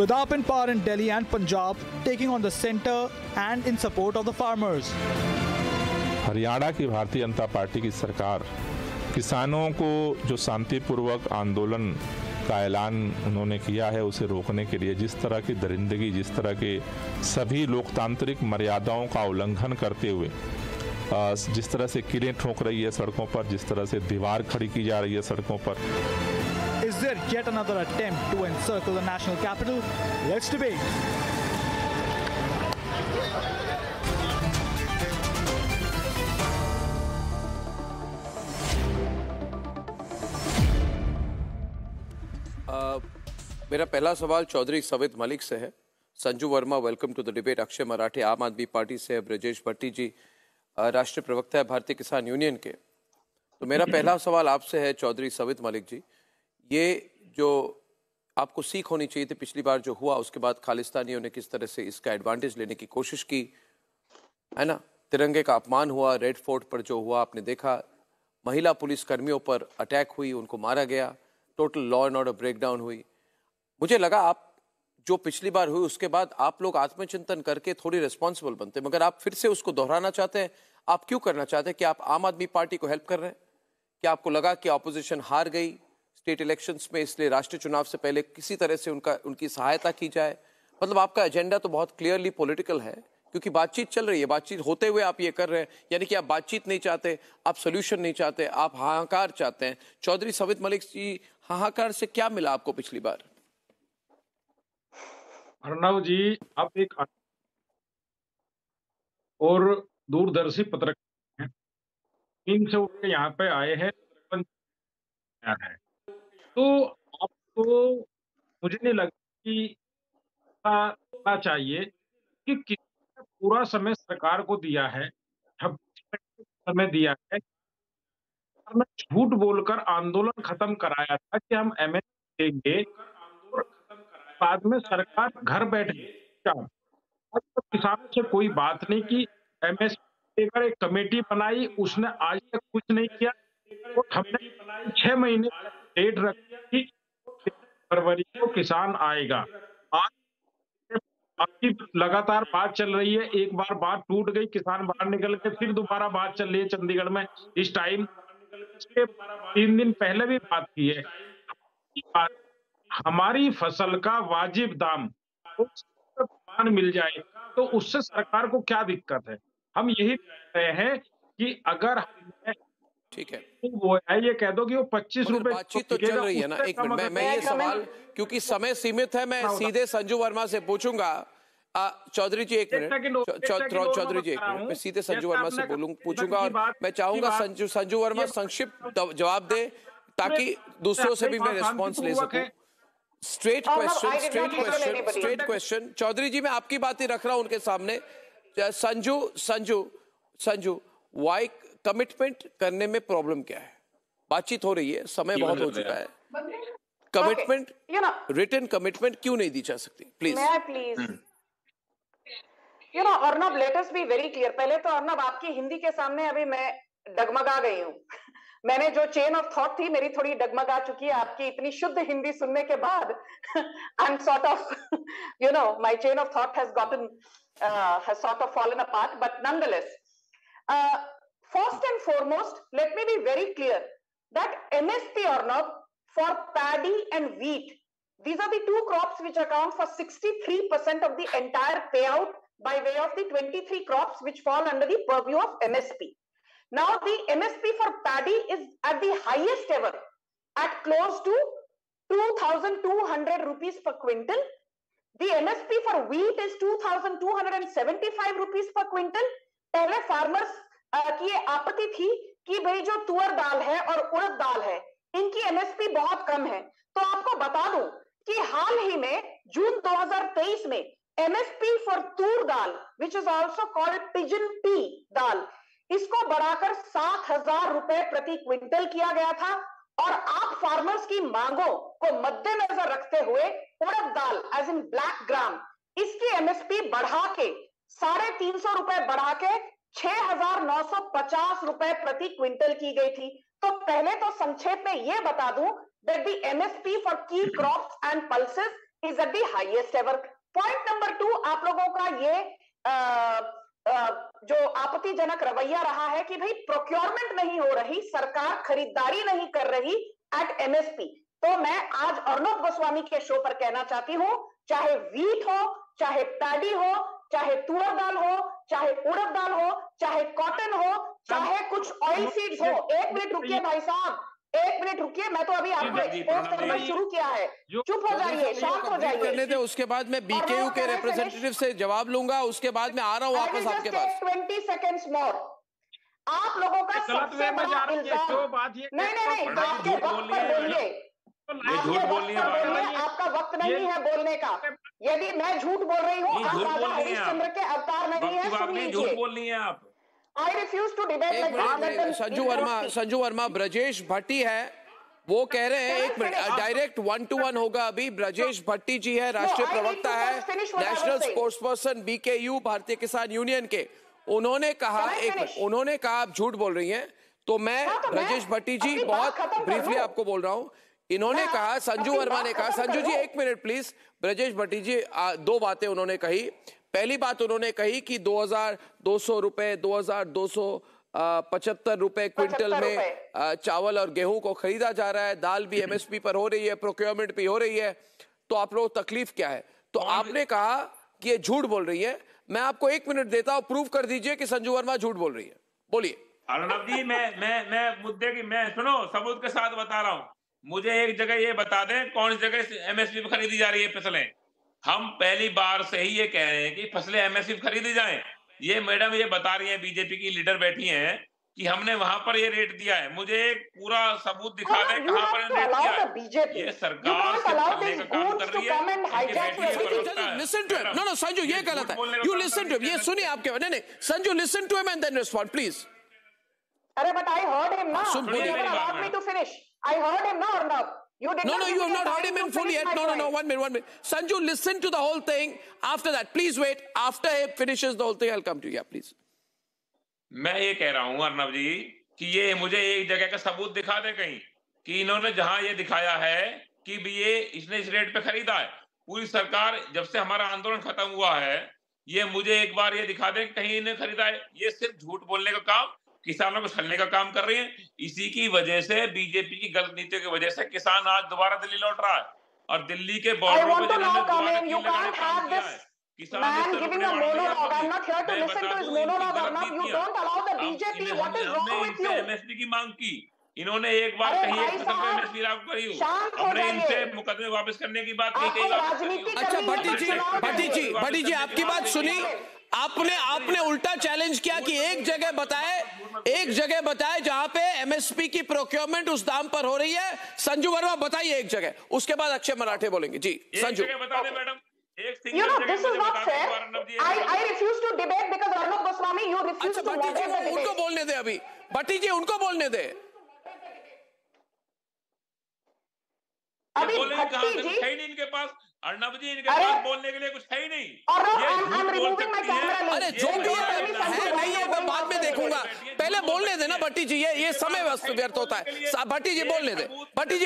With up in power in Delhi and Punjab taking on the centre and in support of the farmers. Haryana की भारतीय जनता पार्टी की सरकार किसानों को जो शांतिपूर्वक आंदोलन का ऐलान उन्होंने किया है उसे रोकने के लिए जिस तरह की दरिंदगी, जिस तरह के सभी लोकतांत्रिक मर्यादाओं का उल्लंघन करते हुए जिस तरह से कीलें ठोक रही है सड़कों पर, जिस तरह से दीवार खड़ी की जा रही है सड़कों पर। Is there yet another attempt to encircle the national capital? Let's debate. मेरा पहला सवाल चौधरी सवित मलिक से है। Sanju Verma, welcome to the debate. Akshay Marathe Aam आदमी पार्टी से है। ब्रजेश भट्टी जी राष्ट्रीय प्रवक्ता है भारतीय किसान यूनियन के। तो मेरा पहला सवाल आपसे है चौधरी सवित मलिक जी, ये जो आपको सीख होनी चाहिए थी पिछली बार जो हुआ, उसके बाद खालिस्तानियों ने किस तरह से इसका एडवांटेज लेने की कोशिश की, है ना। तिरंगे का अपमान हुआ, रेड फोर्ट पर जो हुआ आपने देखा, महिला पुलिस कर्मियों पर अटैक हुई, उनको मारा गया, total law and order breakdown हुई। मुझे लगा आप जो पिछली बार हुई उसके बाद आप लोग आत्मचिंतन करके थोड़ी रिस्पॉन्सिबल बनते, मगर आप फिर से उसको दोहराना चाहते हैं। आप क्यों करना चाहते हैं? कि आप आम आदमी पार्टी को हेल्प कर रहे हैं? क्या आपको लगा कि ऑपोजिशन हार गई स्टेट इलेक्शंस में, इसलिए राष्ट्रीय चुनाव से पहले किसी तरह से उनकी सहायता की जाए? मतलब आपका एजेंडा तो बहुत क्लियरली पॉलिटिकल है, क्योंकि बातचीत चल रही है, बातचीत होते हुए आप ये कर रहे हैं, यानी कि आप बातचीत नहीं चाहते, आप सोल्यूशन नहीं चाहते, आप हाहाकार चाहते हैं। चौधरी सवित मलिक जी, हाहाकार से क्या मिला आपको पिछली बार? अर्नब जी, आप एक और दूरदर्शी पत्रकार हैं, टीम से उठ के यहाँ पे आए हैं, तो आपको मुझे नहीं लगता कि चाहिए कि किसी पूरा समय सरकार को दिया है, 26 समय दिया है, झूठ बोलकर आंदोलन खत्म कराया था कि हम MSP देंगे, बाद में सरकार घर बैठ गई। किसानों से कोई बात नहीं की, MSP देकर एक कमेटी बनाई, उसने आज तक कुछ नहीं किया। और हमने 6 महीने डेट रखी कि फरवरी को किसान आएगा। आज लगातार बात चल रही है, एक बार बात टूट गई, किसान बाहर निकल के फिर दोबारा बात चल रही है चंडीगढ़ में। इस टाइम 3 दिन पहले भी बात की है, हमारी फसल का वाजिब दाम अनुदान मिल जाए तो उससे सरकार को क्या दिक्कत है। हम यही कह रहे हैं कि अगर ठीक है तो वो है, ये कह दो कि वो 25 रुपए बातचीत तो चल रही है ना। एक मिनट, मैं ये सवाल, क्योंकि समय सीमित है, मैं सीधे संजू वर्मा से पूछूंगा। चौधरी जी एक मिनट, चौधरी जी एक मिनट, मैं सीधे संजू वर्मा से पूछूंगा और मैं चाहूंगा संजू वर्मा संक्षिप्त जवाब दे ताकि दूसरों से भी मैं रिस्पॉन्स ले सकूं। Straight question. चौधरी जी मैं आपकी बात ही रख रहा हूं उनके सामने। संजू वाई कमिटमेंट करने में प्रॉब्लम क्या है? बातचीत हो रही है, समय बहुत हो चुका है। कमिटमेंट, रिटन कमिटमेंट क्यों नहीं दी जा सकती? Please Arnab, let us be very clear. पहले तो अर्नब आपकी हिंदी के सामने अभी मैं डगमगा गई हूँ। मैंने जो चेन ऑफ थॉट थी मेरी थोड़ी डगमगा चुकी है आपकी इतनी शुद्ध हिंदी सुनने के बाद। I am sort of my chain of thought has sort of fallen apart, but nonetheless, first and foremost, let me be very clear that MSP Arnab for paddy and wheat, these are the two crops which account for 63% of the entire payout by way of the 23 crops which fall under the purview of MSP. Now the MSP for paddy is at the highest ever at close to 2,200 rupees per quintal. The MSP for wheat is 2,275 rupees per quintal. पहले farmers की ये आपत्ति थी कि भाई जो तुअर दाल है और उड़द दाल है इनकी एमएसपी बहुत कम है। तो आपको बता दूं कि हाल ही में जून 2023 में MSP for tur dal which is also called pigeon pea dal, इसको बढ़ाकर 7,000 रुपए प्रति क्विंटल किया गया था। और आप फार्मर्स की मांगों को मद्देनजर रखते हुए उड़द दाल एज इन ब्लैक ग्राम इसकी एमएसपी बढ़ा के 350 रुपए बढ़ा के 6,950 रुपए प्रति क्विंटल की गई थी। तो पहले तो संक्षेप में यह बता दूं दैट द एमएसपी फॉर की crops and pulses is at the highest ever. Point number 2, आप लोगों का ये जो आपत्तिजनक रवैया रहा है कि भाई प्रोक्योरमेंट नहीं हो रही, सरकार खरीदारी नहीं कर रही एट एमएसपी। तो मैं आज अर्नब गोस्वामी के शो पर कहना चाहती हूं, चाहे वीट हो, चाहे पैडी हो, चाहे तुअर दाल हो, चाहे उड़द दाल हो, चाहे कॉटन हो, चाहे कुछ ऑयल सीड्स हो। एक मिनट रुकिए भाई साहब, एक मिनट रुकिए, मैं तो अभी आपको एक्सपोज करना शुरू किया है। चुप हो जाइए, शांत हो जाइए। करने दे, उसके बाद मैं बीकेयू के रिप्रेजेंटेटिव से जवाब लूंगा, उसके बाद मैं आ रहा हूं वापस आपके पास। 20 सेकंड्स मोर। आप लोगों का सबसे बड़ा इल्जाम नहीं, आपके वक्त पर बोलिए। आपका वक्त नहीं है बोलने का। यदि मैं झूठ बोल रही हूँ, आप राजा हरिश्चंद्र के अवतार नहीं है, सुन लीजिए। झूठ बोल रही है आप। I refuse to debate like that. Sanju Verma, Brajesh भट्टी है, वो कह रहे हैं, एक मिनट, डायरेक्ट 1-to-1 होगा अभी। ब्रजेश भट्टी जी है, राष्ट्रीय प्रवक्ता है, नेशनल स्पोर्ट्स पर्सन बीकेयू भारतीय किसान यूनियन के। उन्होंने कहा, एक मिनट, उन्होंने कहा आप झूठ बोल रही हैं, तो मैं ब्रजेश भट्टी जी बहुत ब्रीफली आपको बोल रहा हूं। इन्होंने कहा, संजू वर्मा ने कहा, संजू जी एक मिनट प्लीज। ब्रजेश भट्टी जी 2 बातें उन्होंने कही। पहली बात उन्होंने कही कि 2,200 रुपए, 2,275 रुपए क्विंटल में चावल और गेहूं को खरीदा जा रहा है, दाल भी एमएसपी पर हो रही है, प्रोक्योरमेंट भी हो रही है, तो आप लोग तकलीफ क्या है? तो आपने कहा कि ये झूठ बोल रही है। मैं आपको 1 मिनट देता हूं, प्रूव कर दीजिए कि संजू वर्मा झूठ बोल रही है। बोलिए। अर्नब जी, मैं मुद्दे की, मैं सुनो, सबूत के साथ बता रहा हूँ। मुझे एक जगह ये बता दें कौन सी जगह एमएसपी पर खरीदी जा रही है फसलें। हम पहली बार से ही ये कह रहे हैं कि फसलें एमएसपी खरीदी जाएं। ये मैडम ये बता रही हैं, बीजेपी की लीडर बैठी हैं कि हमने वहां पर ये रेट दिया है। मुझे एक पूरा सबूत दिखा दें कहां पर रेट दिया है। ये सरकार छलने का काम कर रही है। Listen to him. No Sanju, ये गलत है। You listen to him. ये सुनिए आपके। नहीं Sanju, listen to him and then respond please. अरे बट आई हर्ड हिम ना। Allow me to finish. I heard him, no, Arnab. You did No, you have not heard him in full yet. No, 1 minute. Sanju, listen to the whole thing. After that, please wait. After he finishes the whole thing, I'll come to you. Yeah, please. मैं ये कह रहा हूँ अर्नब जी कि ये मुझे एक जगह का सबूत दिखा दे कहीं कि इन्होंने जहां ये दिखाया है कि भी ये इसने इस रेट पे खरीदा है। पूरी सरकार जब से हमारा आंदोलन खत्म हुआ है, ये मुझे एक बार ये दिखा दे कहीं इन्हें खरीदा है। ये सिर्फ झूठ बोलने का काम, किसानों को छलने का काम कर रही है। इसी की वजह से, बीजेपी की गलत नीतियों की वजह से किसान आज दोबारा दिल्ली लौट रहा है और दिल्ली के बॉर्डरों पे जिन्होंने दोबारा कील लगाने का काम किया है, Man giving a monologue. I'm not here to listen to his monologue, Arnab. You don't allow the BJP. What is wrong with you? MSP की मांग की, इन्होंने एक बार कही एक फसल पे एमएसपी लागू करी हो, हमने इनसे मुकदमे वापस करने की बात कही, कई बार। अच्छा भट्टी जी आपकी बात सुनी, आपने उल्टा चैलेंज किया कि एक जगह बताए जहां पे एमएसपी की प्रोक्योरमेंट उस दाम पर हो रही है। संजू वर्मा बताइए एक जगह, उसके बाद अक्षय मराठे बोलेंगे। जी संजू। बता दें madam. You know, this is not fair. I refuse to debate because Arnab Goswami, you refuse to moderate the debate. उनको बोलने दे अभी, भट्टी जी उनको बोलने दे। अभी भट्टी जी है नहीं इनके पास, अर्नब जी इनके पास बोलने के लिए कुछ है ही नहीं। अरे जो भी है नहीं है मैं बाद में देखूंगा, पहले बोलने देना भट्टी जी, ये समय व्यर्थ होता है। भट्टी जी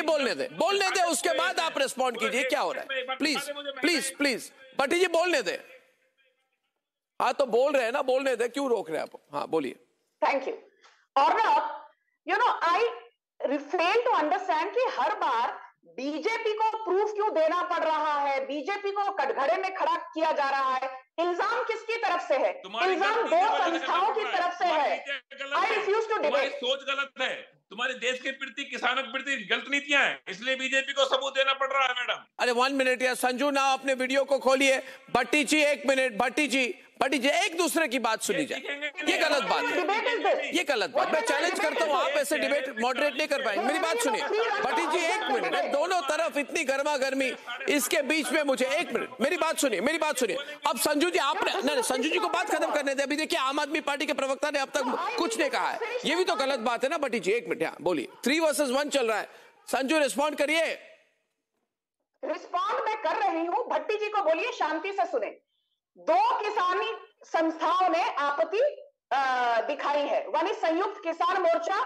बोलने दे, उसके बाद आप रिस्पॉन्ड कीजिए क्या हो रहा है। प्लीज भट्टी जी बोलने दे। हाँ तो बोल रहे हैं ना, बोलने दे, क्यों रोक रहे हैं आप। हाँ बोलिए। Thank you. और you know I fail to understand कि हर बार बीजेपी को प्रूफ क्यों देना पड़ रहा है, बीजेपी को कटघरे में खड़ा किया जा रहा है। इल्जाम किसकी तरफ से है? इल्जाम दो संस्थाओं की तरफ से है। I refuse to debate. सोच गलत है, तुम्हारे देश के प्रति, किसानों के प्रति गलत नीतियां हैं, इसलिए बीजेपी को सबूत देना पड़ रहा है। मैडम अरे 1 मिनट यार, संजू ना अपने वीडियो को खोलिए। भट्टी जी 1 मिनट, भट्टी जी एक दूसरे की बात सुनी जाए, ये गलत बात है, ये गलत बात। मैं चैलेंज करता हूँ, आप ऐसे डिबेट मॉडरेट नहीं कर पाएंगे। मेरी बात सुनिए भट्टी जी 1 मिनट, दोनों तरफ इतनी गर्मा गर्मी, इसके बीच में मुझे 1 मिनट मेरी बात सुनिए। अब संजू जी आपने संजू जी को बात खत्म करने दे। अभी देखिए आम आदमी पार्टी के प्रवक्ता ने अब तक कुछ नहीं कहा है, ये भी तो गलत बात है ना। भट्टी जी 1 मिनट, हाँ बोलिए। 3 वर्सेस 1 चल रहा है, संजू रिस्पॉन्ड करिए। रिस्पॉन्ड मैं कर रही हूँ, भट्टी जी को बोलिए शांति से सुने। 2 किसानी संस्थाओं ने आपत्ति दिखाई है, वन इज संयुक्त किसान मोर्चा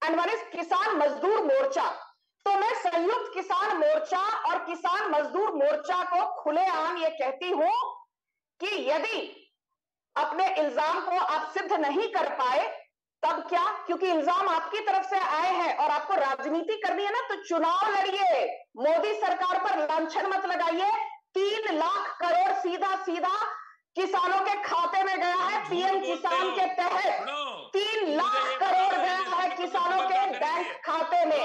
एंड वन इज किसान मजदूर मोर्चा। तो मैं संयुक्त किसान मोर्चा और किसान मजदूर मोर्चा को खुलेआम ये कहती हूं कि यदि अपने इल्जाम को आप सिद्ध नहीं कर पाए तब क्या, क्योंकि इल्जाम आपकी तरफ से आए हैं और आपको राजनीति करनी है ना, तो चुनाव लड़िए, मोदी सरकार पर लांछन मत लगाइए। 3 लाख करोड़ सीधा किसानों के खाते में गया है, पीएम किसान के तहत 3 लाख करोड़ गया है किसानों के बैंक खाते में।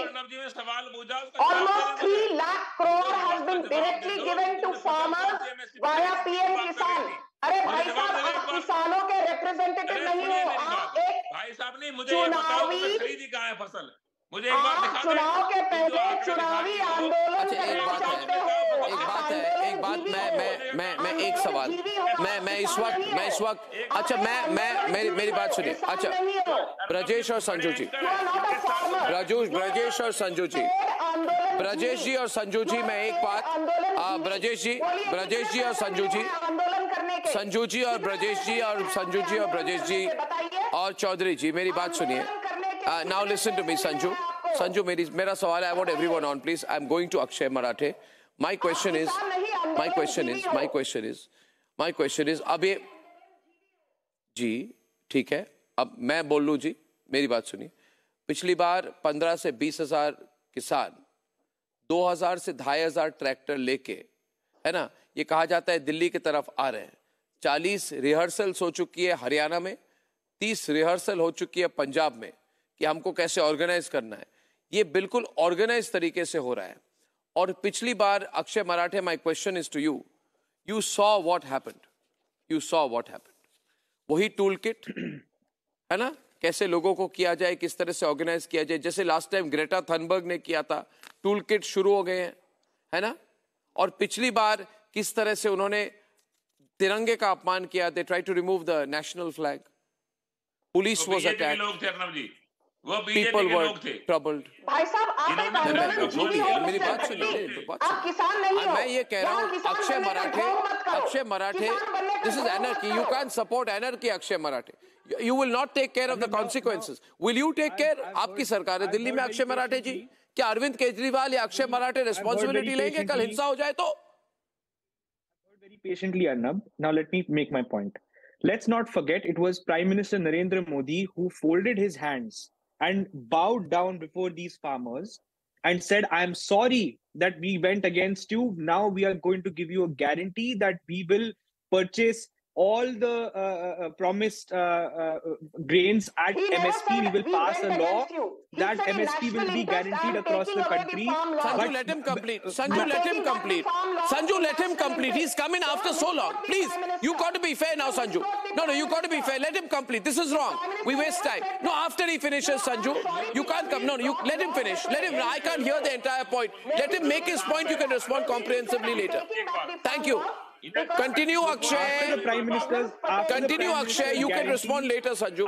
Almost 3 lakh crore has been directly given to farmers via PM किसान। अरे भाई साहब, आप किसानों के रिप्रेजेंटेटिव नहीं हो, आप एक चुनावी खरीदी कहाँ है फसल, मुझे एक बार दिखा दो। चुनाव के पहले चुनावी आंदोलन करना चाहते हो। एक बात मैं एक सवाल, मैं इस वक्त अच्छा मेरी बात सुनिए। अच्छा ब्रजेश और संजू जी, ब्रजेश जी और संजू जी, मैं एक बात, ब्रजेश जी और संजू जी और ब्रजेश जी और संजू जी और ब्रजेश जी और चौधरी जी, मेरी बात सुनिए। Now listen to me Sanju, मेरा सवाल है, I want everyone on please, I am going to Akshay Marathe. My question is, अब ये जी ठीक है, अब मैं बोल लूं जी, मेरी बात सुनिए। पिछली बार 15 से 20 हजार किसान 2000 से 2500 ट्रैक्टर लेके, है ना, ये कहा जाता है दिल्ली की तरफ आ रहे हैं। 40 रिहर्सल्स हो चुकी है हरियाणा में, 30 रिहर्सल हो चुकी है पंजाब में कि हमको कैसे ऑर्गेनाइज करना है। ये बिल्कुल ऑर्गेनाइज तरीके से हो रहा है। और पिछली बार Akshay Marathe, my question is to you, you saw what happened, वही टूल किट है ना, कैसे लोगों को किया जाए, किस तरह से ऑर्गेनाइज किया जाए। जैसे लास्ट टाइम ग्रेटा थनबर्ग ने किया था, टूल किट शुरू हो गए हैं, है ना। और पिछली बार किस तरह से उन्होंने तिरंगे का अपमान किया, they try to remove the national flag, police was attacked, वो बीजेपी के लोग थे, ट्रबल्ड। भाई साहब, आप एक आंदोलन जीवी हो, मेरी बात सुनिए, आप किसान नहीं हो। मैं ये कह रहा हूँ Akshay Marathe, this is anarchy, you can support anarchy. Akshay Marathe, you will not take care of the consequences, will you take care? आपकी सरकार है दिल्ली में अक्षय मराठे जी, क्या अरविंद केजरीवाल या अक्षय मराठे रिस्पॉन्सिबिलिटी लेंगे कल हिंसा हो जाए तो? Very patiently, Arnab. Now let me make my point. Let's not forget it was Prime Minister Narendra Modi who folded his hands and bowed down before these farmers and said, I am sorry that we went against you. Now we are going to give you a guarantee that we will purchase all the promised grains at MSP. We will pass a law that MSP will be guaranteed across the country. Sanju, let him complete. Sanju, let him complete. Sanju, let him complete. He's coming after so long. Please, you got to be fair now, Sanju. No, you got to be fair. Let him complete. This is wrong. We waste time. No, after he finishes, Sanju, you can't come. No, you let him finish. Let him. I can't hear the entire point. Let him make his point. You can respond comprehensively later. Thank you. Continue, Akshay. After the Prime Minister's, continue, Akshay. You can respond later, Sanju.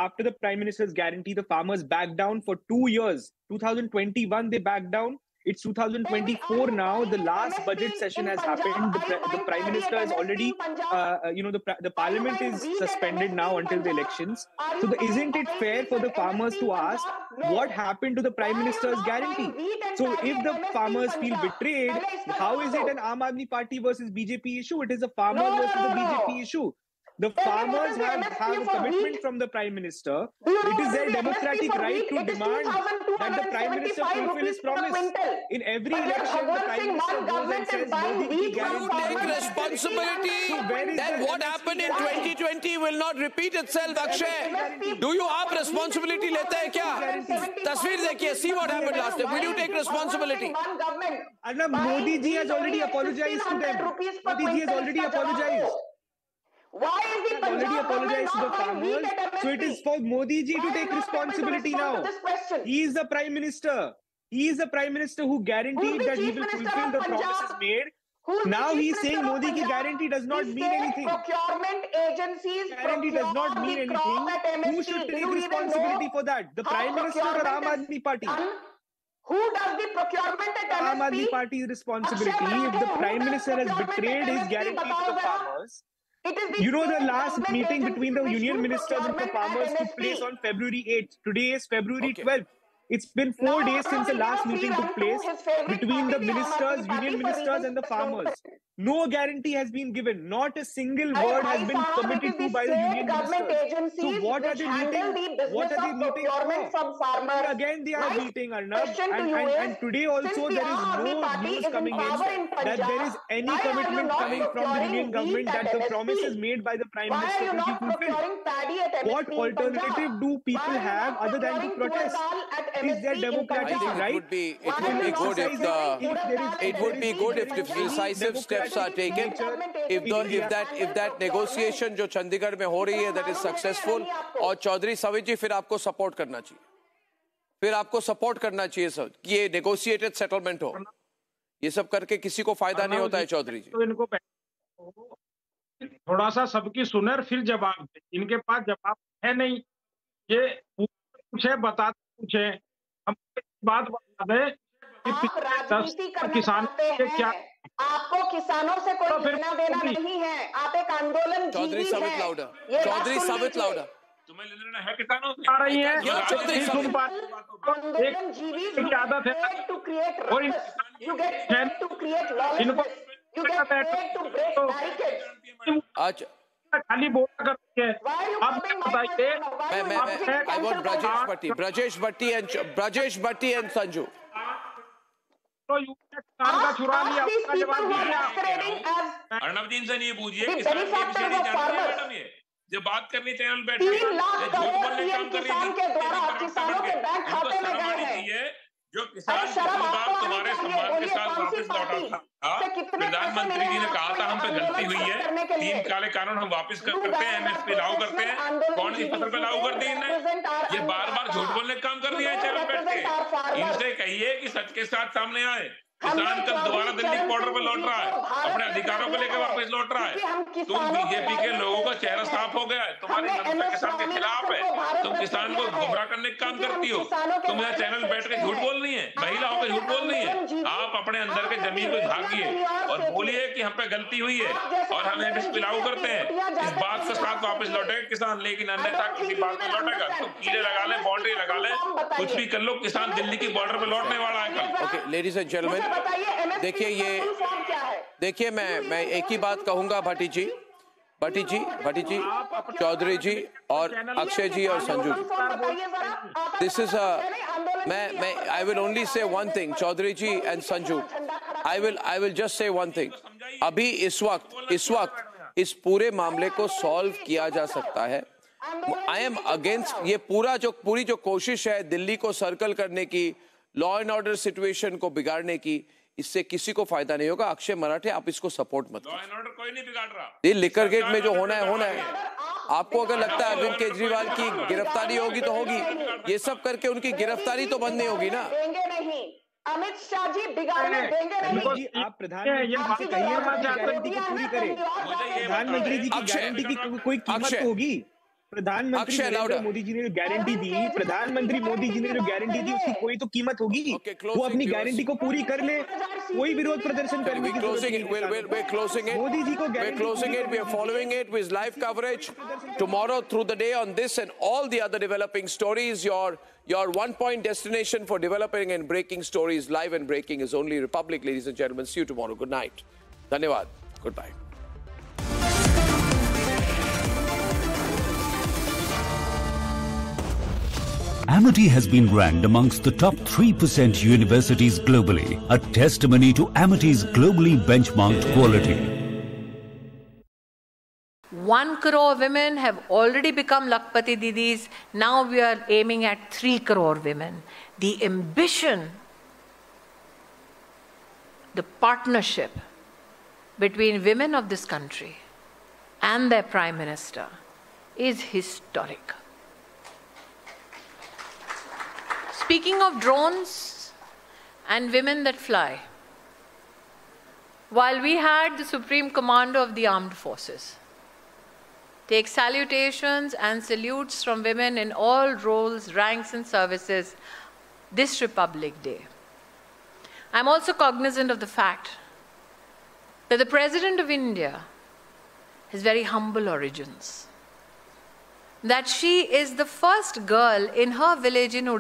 After the Prime Minister's guarantee, the farmers backed down for 2 years. 2021, they backed down. It's 2024 now. The last budget session has happened. The Prime Minister has already, the Parliament is suspended now until the elections. So isn't it fair for the farmers to ask what happened to the Prime Minister's guarantee? So if the farmers feel betrayed, how is it an Aam Aadmi Party versus BJP issue? It is a farmer versus the BJP issue. The farmers have a commitment from the Prime Minister. It is their democratic right to demand that the Prime Minister fulfill his promise. In every election, the Prime Minister goes and says, Modi ki guarantee. Take responsibility. Then what happened in 2020 will not repeat itself, Akshay. Do you have responsibility? Leta hai kya? Tasveer dekhiye. See what happened last time. Will you take responsibility? Arnab, Modi ji has already apologized to them. Modi ji has already apologized. Why is the already apologized to the farmers? So it is for Modi ji to take responsibility now. He is the Prime Minister. He is the Prime Minister who guaranteed that he will fulfill the promises made. Now he is saying Modi ki guarantee does not mean anything. Procurement agencies guarantee does not mean anything. Who should take responsibility for that? The Prime Minister or Aam Aadmi Party? Who does the procurement at MSP? Aam Aadmi Party's responsibility. If the Prime Minister has betrayed his guarantee to the farmers, you know, the last meeting between the union ministers and the farmers took place on February 8th. Today is February 12th. It's been 4 days since the last meeting took place between the ministers, union ministers and the farmers. No guarantee has been given. Not a single word has been committed to by the union ministers. So what are they meeting? What are they meeting for? Again they are meeting, Arnab. And today also there is no news coming in that there is any commitment coming from the union government that the promises made by the Prime Minister will be fulfilled. What alternative do people have other than to protest? Is their democratic right? It would be good if decisive steps are taken. If that negotiation जो चंडीगढ़ में हो रही है that is successful, और चौधरी सवित जी फिर आपको support करना चाहिए. फिर आपको support करना चाहिए सर कि ये negotiated settlement हो. ये सब करके किसी को फायदा नहीं होता है चौधरी जी. तो इनको थोड़ा सा सबकी सुने और फिर जवाब दे. इनके पास जवाब है नहीं. ये पूछे बताते पूछे हम बात बता दें कि किसानों से क्या, आपको किसानों से कोई लेना देना नहीं है. आप एक आंदोलन चौधरी सवित लाउडा. चौधरी सवित लाउडा. तुम्हें लेना है किसानों से आ रही है. चौधरी सुन पा आंदोलन जीवी की आदत है to create you get to create lawlessness. You get to break barricades. अच्छा खाली बोला करती है. आप बताइए. I want Brajesh Bhatti and Sanju. तो किसान का चुरा लिया. उसका जवाब दीजिए. अर्णब जी से नहीं पूछिए किसान की एबीसीडी जानते हैं मैडम. ये जो बात करनी चैनल बैठ के झूठ बोलने काम कर रही थी. किसानों के बैंक खाते में गए हैं. जो किसान तुम्हारे सम्मान के साथ वापस लौटा था. प्रधानमंत्री जी ने कहा था हम पे गलती हुई है. 3 काले कानून हम वापस करते हैं. एमएसपी लागू करते हैं. कौन सी फसल पे लागू करते हैं इन्हें. ये बार-बार झूठ बोलने का काम कर रही है चैनल बैठ के. इनसे कहिए कि सच के साथ सामने आए. किसान कल दोबारा दिल्ली बॉर्डर पे लौट रहा है. अपने अधिकारों को लेकर वापस लौट रहा है. तुम बीजेपी के लोगों का चेहरा साफ हो गया है. तुम्हारी मनसा किसान के खिलाफ है. तुम किसान को गुमराह करने का काम करती हो. तुम यहाँ चैनल बैठ के झूठ बोल रही है. महिला होकर झूठ बोल रही है. आप अपने अंदर के जमीन को झांकिए और बोलिए कि हम पे गलती हुई है और हम एमएसपी लागू करते हैं. इस बात के साथ वापस लौटेगा किसान. लेकिन अन्यथा किसी बात में लौटेगा तो कीड़े लगा ले, बाउंड्री लगा ले, कुछ भी कर लो. किसान दिल्ली की बॉर्डर पे लौटने वाला है कल. ओके लेडीज एंड जेंटलमैन, देखिए मैं एक ही बात कहूंगा भट्टी जी, चौधरी जी और अक्षय जी और Sanju ji. This is I will only say one thing, Chaudhary ji and Sanju. I will just say one thing. अभी इस वक्त इस पूरे मामले को सॉल्व किया जा सकता है। आई एम अगेंस्ट ये पूरी जो कोशिश है दिल्ली को सर्कल करने की, लॉ एंड ऑर्डर सिचुएशन को बिगाड़ने की, इससे किसी को फायदा नहीं होगा। अक्षय मराठे, आप इसको सपोर्ट मत करो। लॉ एंड ऑर्डर कोई नहीं बिगाड़ रहा। ये लिकर गेट में जो होना है। आपको अगर लगता है अरविंद केजरीवाल की गिरफ्तारी होगी तो होगी, ये सब करके उनकी गिरफ्तारी तो बंद नहीं होगी ना। अमित शाह जी बिगाड़ने देंगे नहीं। आप प्रधानमंत्री से कहिए गारंटी को पूरी करें। प्रधानमंत्री जी की गारंटी की कोई कीमत होगी। प्रधानमंत्री नरेंद्र मोदी जी ने जो गारंटी दी, प्रधानमंत्री मोदी जी ने जो गारंटी दी, उसकी कोई तो कीमत होगी। वो अपनी गारंटी को पूरी कर ले, कोई विरोध प्रदर्शन करने की जरूरत नहीं। मोदी जी को we're closing it. We are following it with live coverage tomorrow through the day on this and all the other developing stories. Your one-point destination for developing and breaking stories, live and breaking, is only Republic, ladies and gentlemen. See you tomorrow. Good night. Dhanyawad. Goodbye. Amity has been ranked amongst the top 3% universities globally, a testimony to Amity's globally benchmarked quality. 1 crore women have already become Lakpati Didis. Now we are aiming at 3 crore women. The ambition, the partnership between women of this country and their Prime Minister is historic. Speaking of drones and women that fly, while we had the Supreme Commander of the Armed Forces take salutations and salutes from women in all roles, ranks and services this Republic Day, I'm also cognizant of the fact that the President of India has very humble origins, that she is the first girl in her village in Odisha